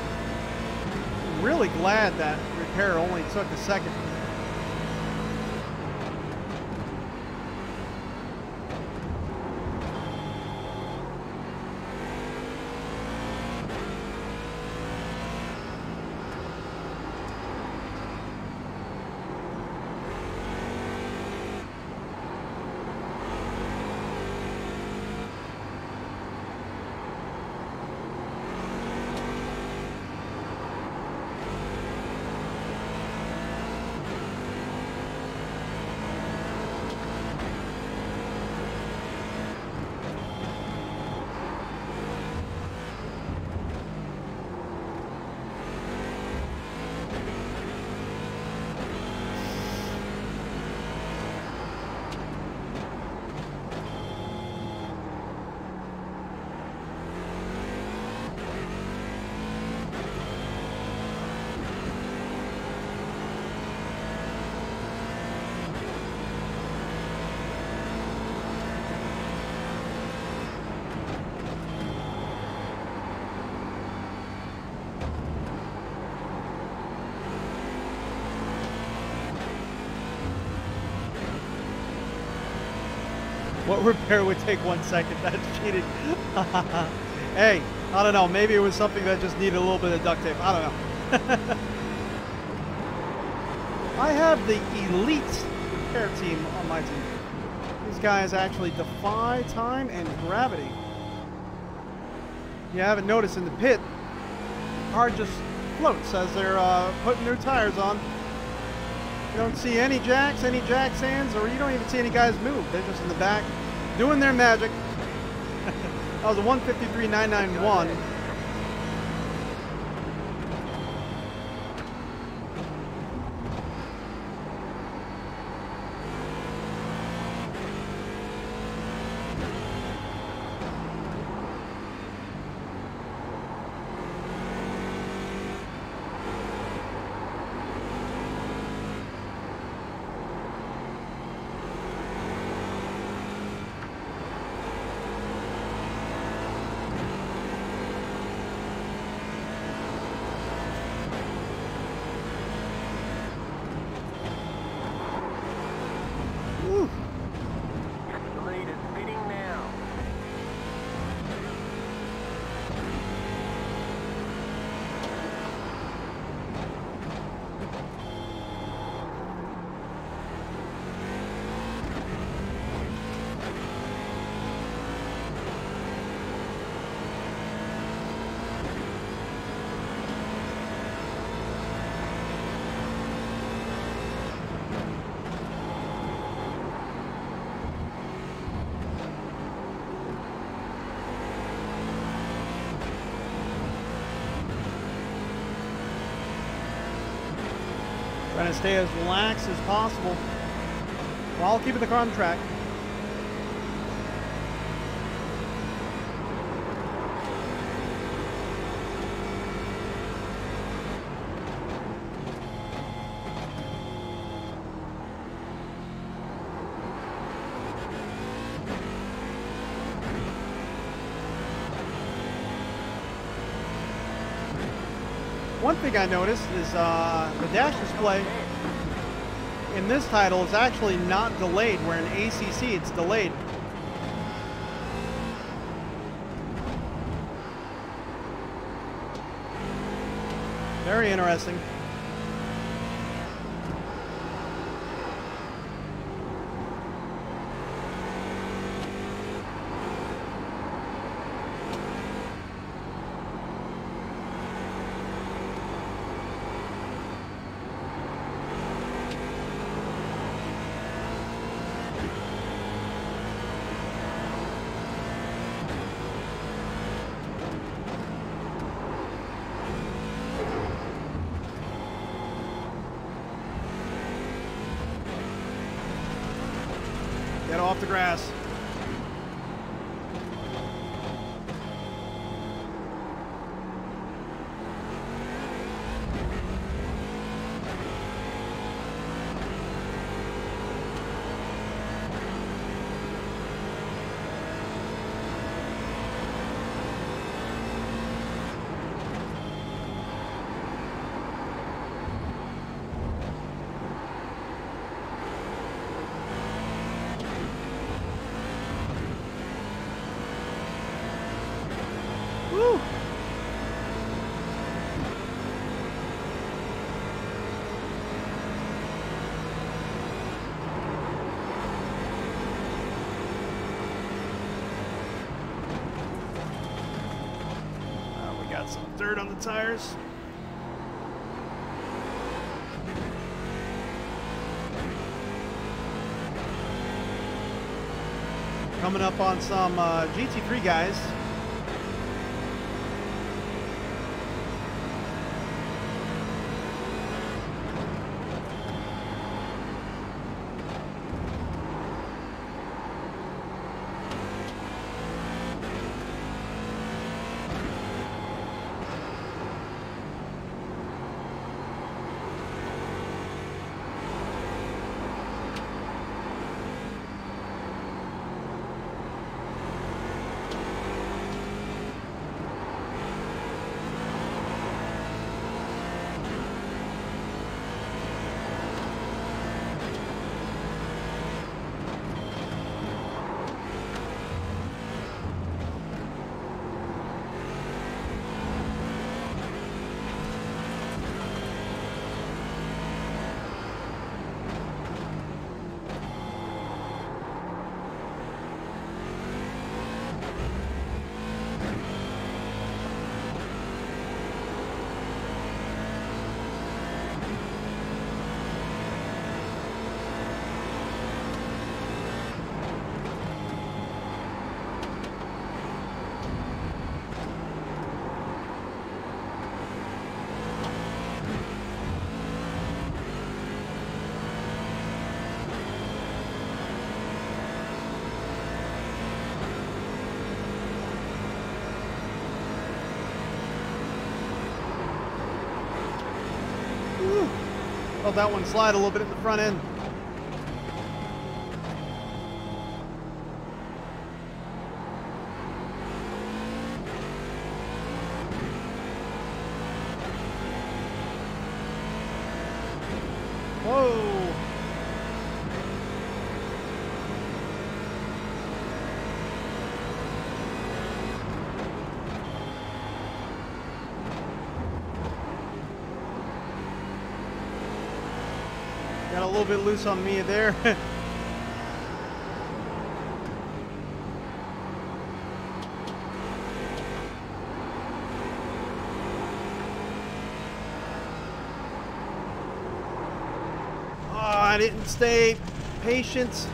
I'm really glad that repair only took a second. What repair would take 1 second? That's cheating. Hey, I don't know. Maybe it was something that just needed a little bit of duct tape. I don't know. I have the elite repair team on my team. These guys actually defy time and gravity. You haven't noticed in the pit, the car just floats as they're putting new tires on. You don't see any jacks, any jack stands, or you don't even see any guys move. They're just in the back doing their magic. That was a 153.991. Trying to stay as relaxed as possible while keeping the car on track. One thing I noticed is the dash display in this title is actually not delayed, where in ACC it's delayed. Very interesting. Get off the grass. Woo! We got some dirt on the tires. Coming up on some GT3 guys. Felt that one slide a little bit at the front end. Whoa! Got a little bit loose on me there. I didn't stay patient.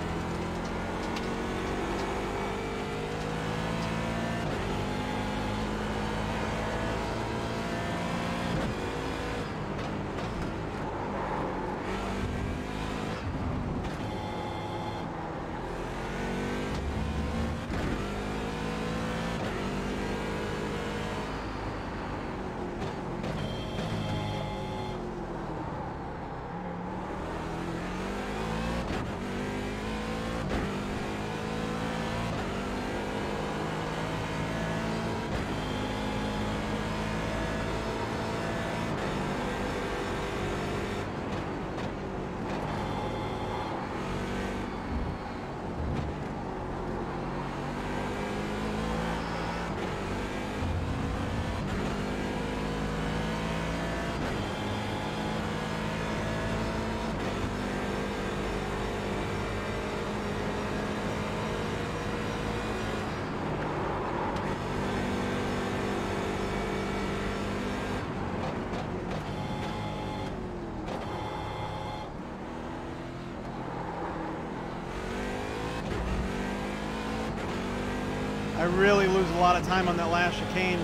I really lose a lot of time on that last chicane.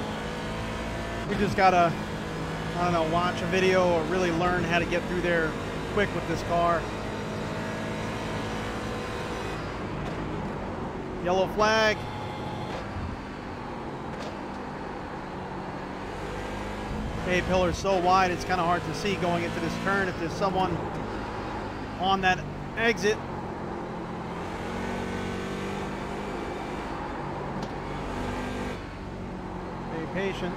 We just gotta, I don't know, watch a video or really learn how to get through there quick with this car. Yellow flag. A pillar is so wide it's kind of hard to see going into this turn if there's someone on that exit. Be patient.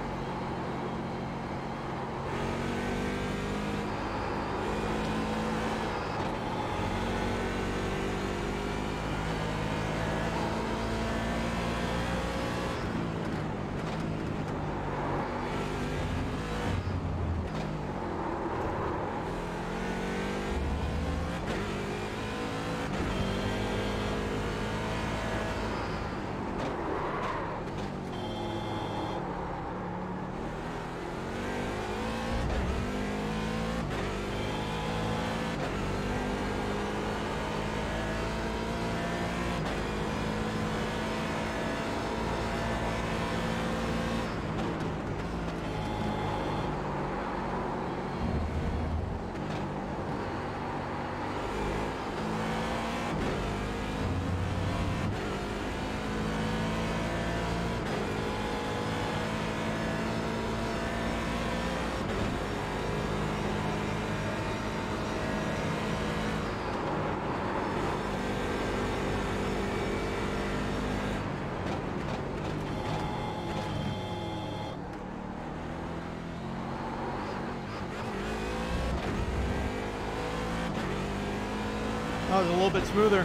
That was a little bit smoother.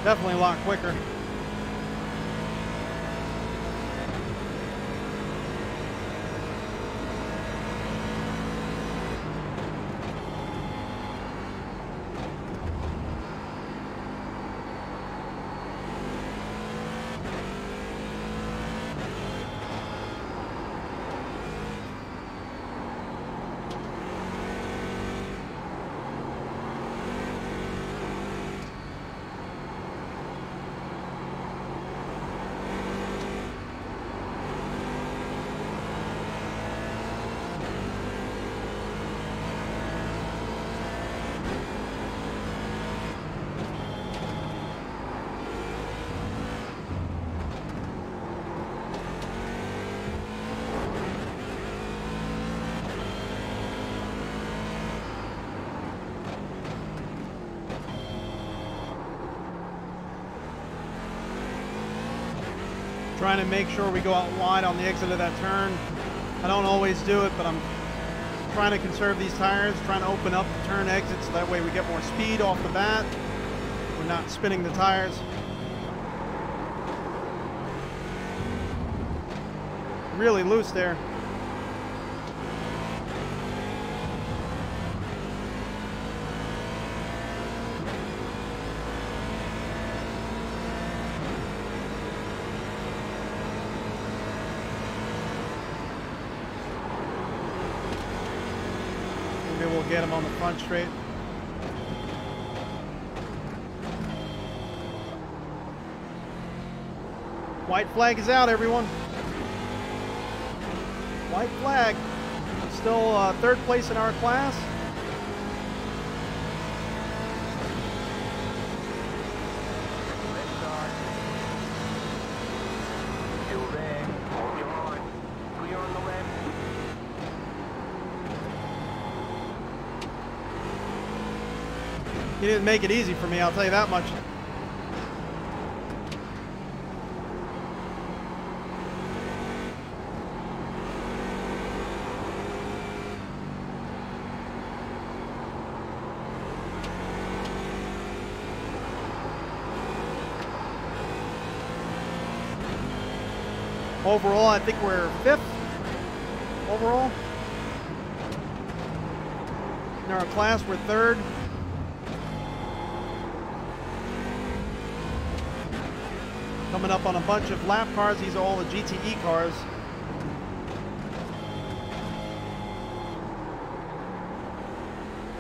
Definitely a lot quicker. Trying to make sure we go out wide on the exit of that turn. I don't always do it, but I'm trying to conserve these tires, trying to open up the turn exit so that way we get more speed off the bat. We're not spinning the tires. Really loose there. Maybe we'll get him on the front straight. White flag is out, everyone. White flag. Still third place in our class. Still there. Hold your line. Clear on the left. He didn't make it easy for me, I'll tell you that much. Overall, I think we're 5th overall. In our class, we're 3rd. Coming up on a bunch of lap cars. These are all the GTE cars.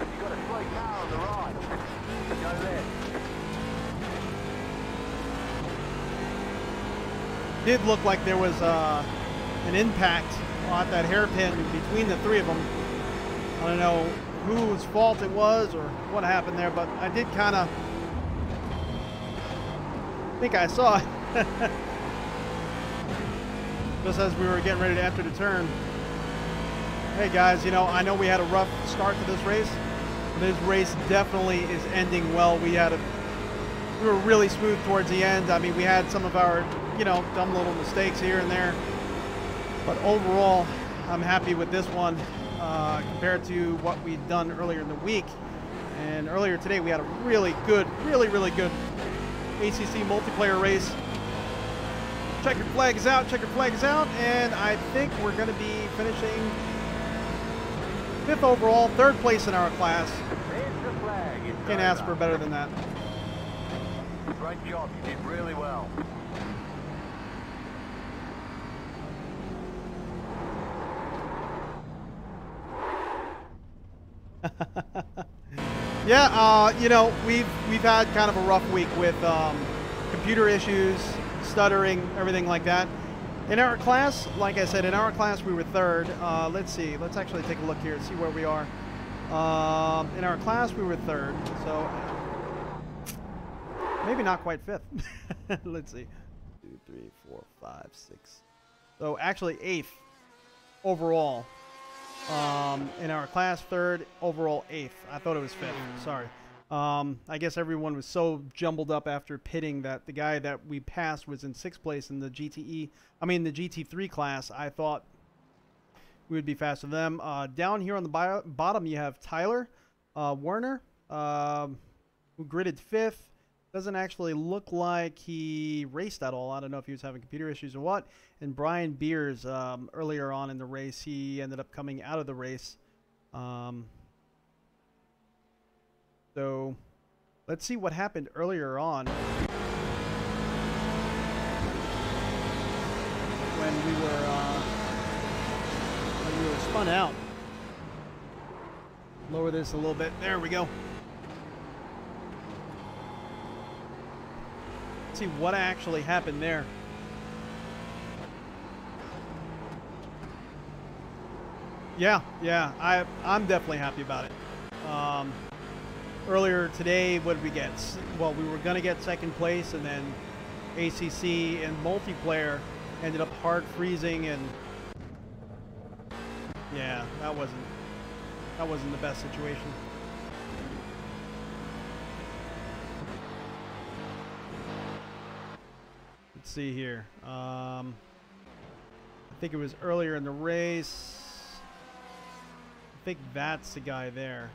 You got a straight car on the right. Go left. did look like there was an impact on that hairpin between the three of them. I don't know whose fault it was or what happened there, but I did kind of think I saw it just as we were getting ready to enter the turn. Hey guys, you know, I know we had a rough start to this race, but this race definitely is ending well. We were really smooth towards the end. I mean, we had some of our, you know, dumb little mistakes here and there, but overall, I'm happy with this one compared to what we'd done earlier in the week. And earlier today, we had a really good ACC multiplayer race. Checkered flag is out, and I think we're going to be finishing 5th overall, 3rd place in our class. Can't ask for better than that. Great job, you did really well. Yeah, you know, we've had kind of a rough week with computer issues, stuttering, everything like that. In our class, like I said, in our class we were 3rd. Let's see, let's actually take a look here and see where we are. In our class we were 3rd, so maybe not quite 5th. Let's see, 2, 3, 4, 5, 6. So actually 8th overall. In our class, 3rd, overall 8th. I thought it was 5th. Sorry. I guess everyone was so jumbled up after pitting that the guy that we passed was in 6th place in the the GT3 class. I thought we would be faster than them. Down here on the bottom, you have Tyler Werner, who gridded 5th. Doesn't actually look like he raced at all. I don't know if he was having computer issues or what. And Brian Beers, earlier on in the race, he ended up coming out of the race. So let's see what happened earlier on when we were spun out. Lower this a little bit. There we go. See what actually happened there. Yeah, I'm definitely happy about it. Earlier today, what did we get? Well, we were going to get 2nd place, and then ACC and multiplayer ended up hard freezing, and yeah, that wasn't the best situation. Let's see here. I think it was earlier in the race. I think that's the guy there.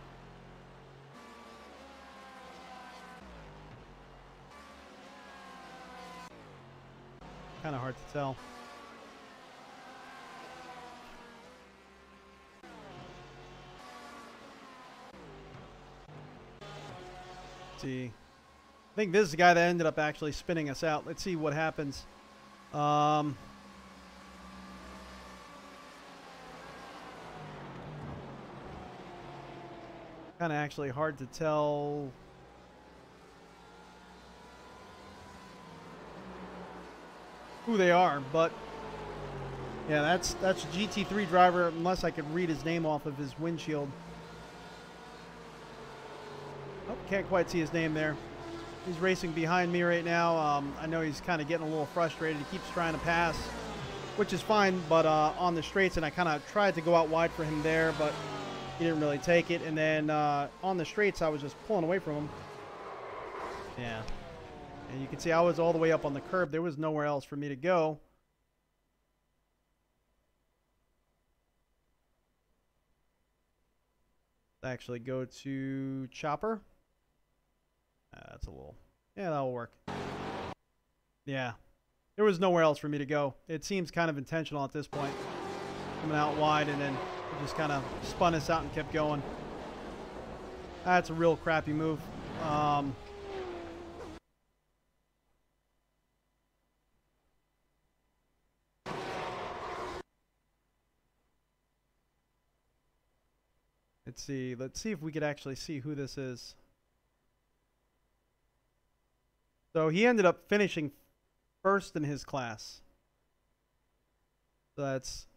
Kind of hard to tell. Let's see. I think this is the guy that ended up actually spinning us out. Let's see what happens. Kind of actually hard to tell. Who they are, but yeah, that's GT3 driver, unless I could read his name off of his windshield. Oh, can't quite see his name there. He's racing behind me right now. I know he's kind of getting a little frustrated. He keeps trying to pass, which is fine, but on the straights, and I kind of tried to go out wide for him there, but he didn't really take it. And then on the straights, I was just pulling away from him. Yeah. And you can see I was all the way up on the curb. There was nowhere else for me to go. Actually go to chopper. That's a little, yeah, that'll work. Yeah, there was nowhere else for me to go. It seems kind of intentional at this point. Coming out wide, and then it just kind of spun us out and kept going. That's a real crappy move. Let's see if we could actually see who this is. So he ended up finishing 1st in his class. So that's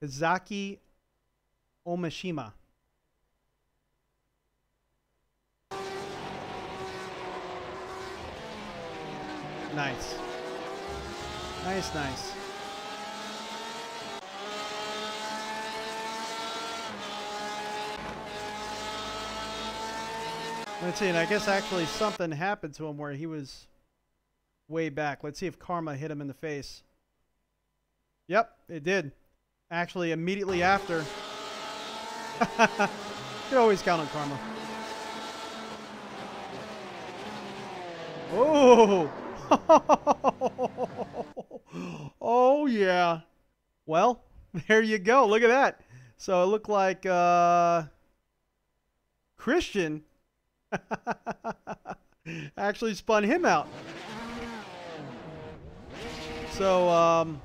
Kazaki Omishima. Nice. Nice, nice. Let's see, and I guess actually something happened to him where he was way back. Let's see if karma hit him in the face. Yep, it did. Actually, immediately after. You can always count on karma. Oh! Oh, yeah. Well, there you go. Look at that. So it looked like Christian actually spun him out. So,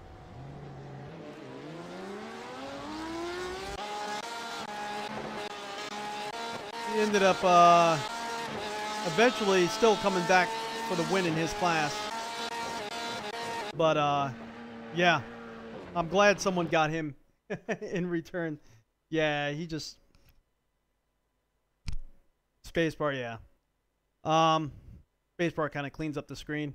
he ended up eventually still coming back for the win in his class. But, yeah, I'm glad someone got him in return. Yeah, he just... Spacebar, yeah. Spacebar kind of cleans up the screen.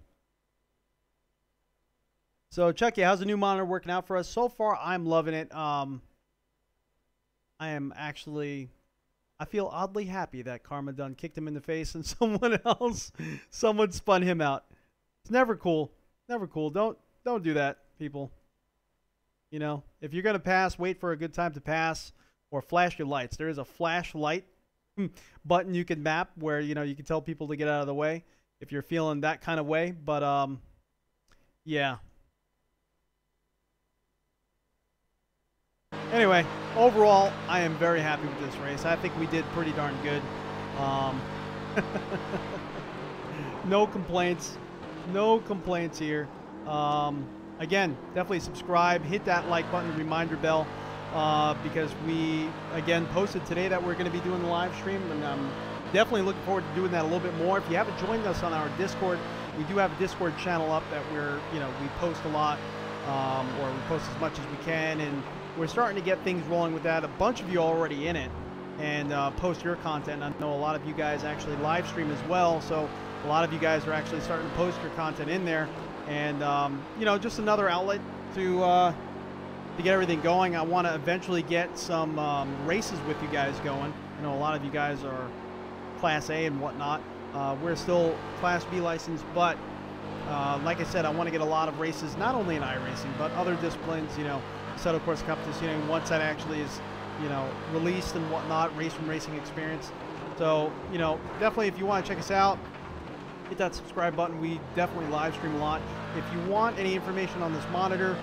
So, Chucky, how's the new monitor working out for us? So far, I'm loving it. I am actually... I feel oddly happy that Karma done kicked him in the face and someone spun him out. It's never cool. Never cool. Don't do that, people. You know, if you're going to pass, wait for a good time to pass or flash your lights. There is a flashlight button you can map where, you know, you can tell people to get out of the way if you're feeling that kind of way. But, yeah. Anyway, overall, I am very happy with this race. I think we did pretty darn good. No complaints. No complaints here. Again, definitely subscribe. Hit that like button, reminder bell, because we, again, posted today that we're going to be doing the live stream, and I'm definitely looking forward to doing that a little bit more. If you haven't joined us on our Discord, we do have a Discord channel up that we're, you know, we post a lot, or we post as much as we can, and we're starting to get things rolling with that. A bunch of you already in it and post your content. I know a lot of you guys actually live stream as well, so a lot of you guys are actually starting to post your content in there. And, you know, just another outlet to get everything going. I want to eventually get some races with you guys going. I know a lot of you guys are Class A and whatnot. We're still Class B licensed, but like I said, I want to get a lot of races, not only in iRacing, but other disciplines, you know, Settle Course Competition, you know, once that actually is, you know, released and whatnot, Race from Racing experience. So, you know, definitely if you want to check us out, hit that subscribe button. We definitely live stream a lot. If you want any information on this monitor,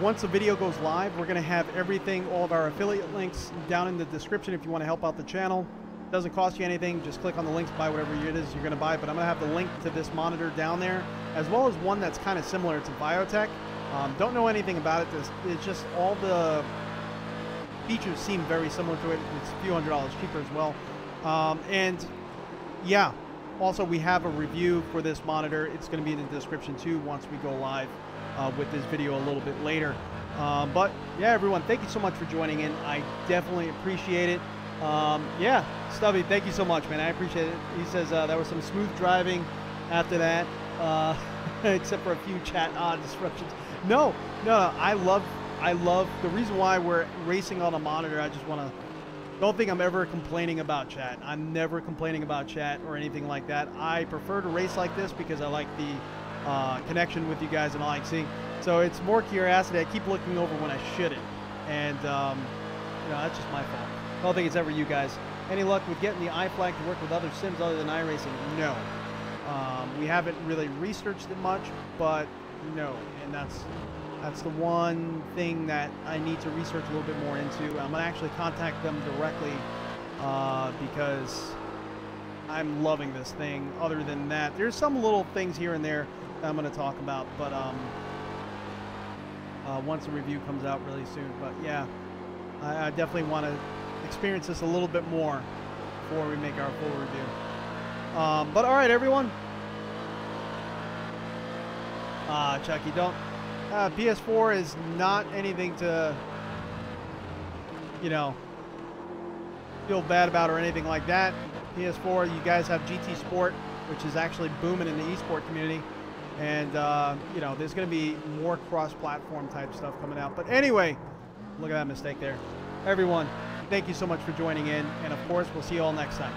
once the video goes live, we're going to have everything, all of our affiliate links down in the description if you want to help out the channel. It doesn't cost you anything. Just click on the links, buy whatever it is you're going to buy. But I'm going to have the link to this monitor down there, as well as one that's kind of similar. It's a VIOTEK. Don't know anything about it. It's just all the features seem very similar to it. It's a few $100s cheaper as well. And yeah, also we have a review for this monitor. It's going to be in the description too once we go live with this video a little bit later. But yeah, everyone, thank you so much for joining in. I definitely appreciate it. Yeah, Stubby, thank you so much, man. I appreciate it. He says there was some smooth driving after that, except for a few chat disruptions. No, I love the reason why we're racing on a monitor. I just want to, don't think I'm ever complaining about chat. I'm never complaining about chat or anything like that. I prefer to race like this because I like the connection with you guys and I like seeing. So it's more curiosity. I keep looking over when I shouldn't. And, you know, that's just my fault. I don't think it's ever you guys. Any luck with getting the iFlag to work with other sims other than iRacing? No. We haven't really researched it much, but no. And that's the one thing that I need to research a little bit more into. I'm going to actually contact them directly because I'm loving this thing. Other than that, there's some little things here and there that I'm going to talk about, but once the review comes out really soon. But yeah, I definitely want to experience this a little bit more before we make our full review. But all right, everyone. Chucky, PS4 is not anything to, you know, feel bad about or anything like that. PS4, you guys have GT Sport, which is actually booming in the eSport community. And, you know, there's going to be more cross-platform type stuff coming out. But anyway, look at that mistake there. Everyone, thank you so much for joining in. And, of course, we'll see you all next time.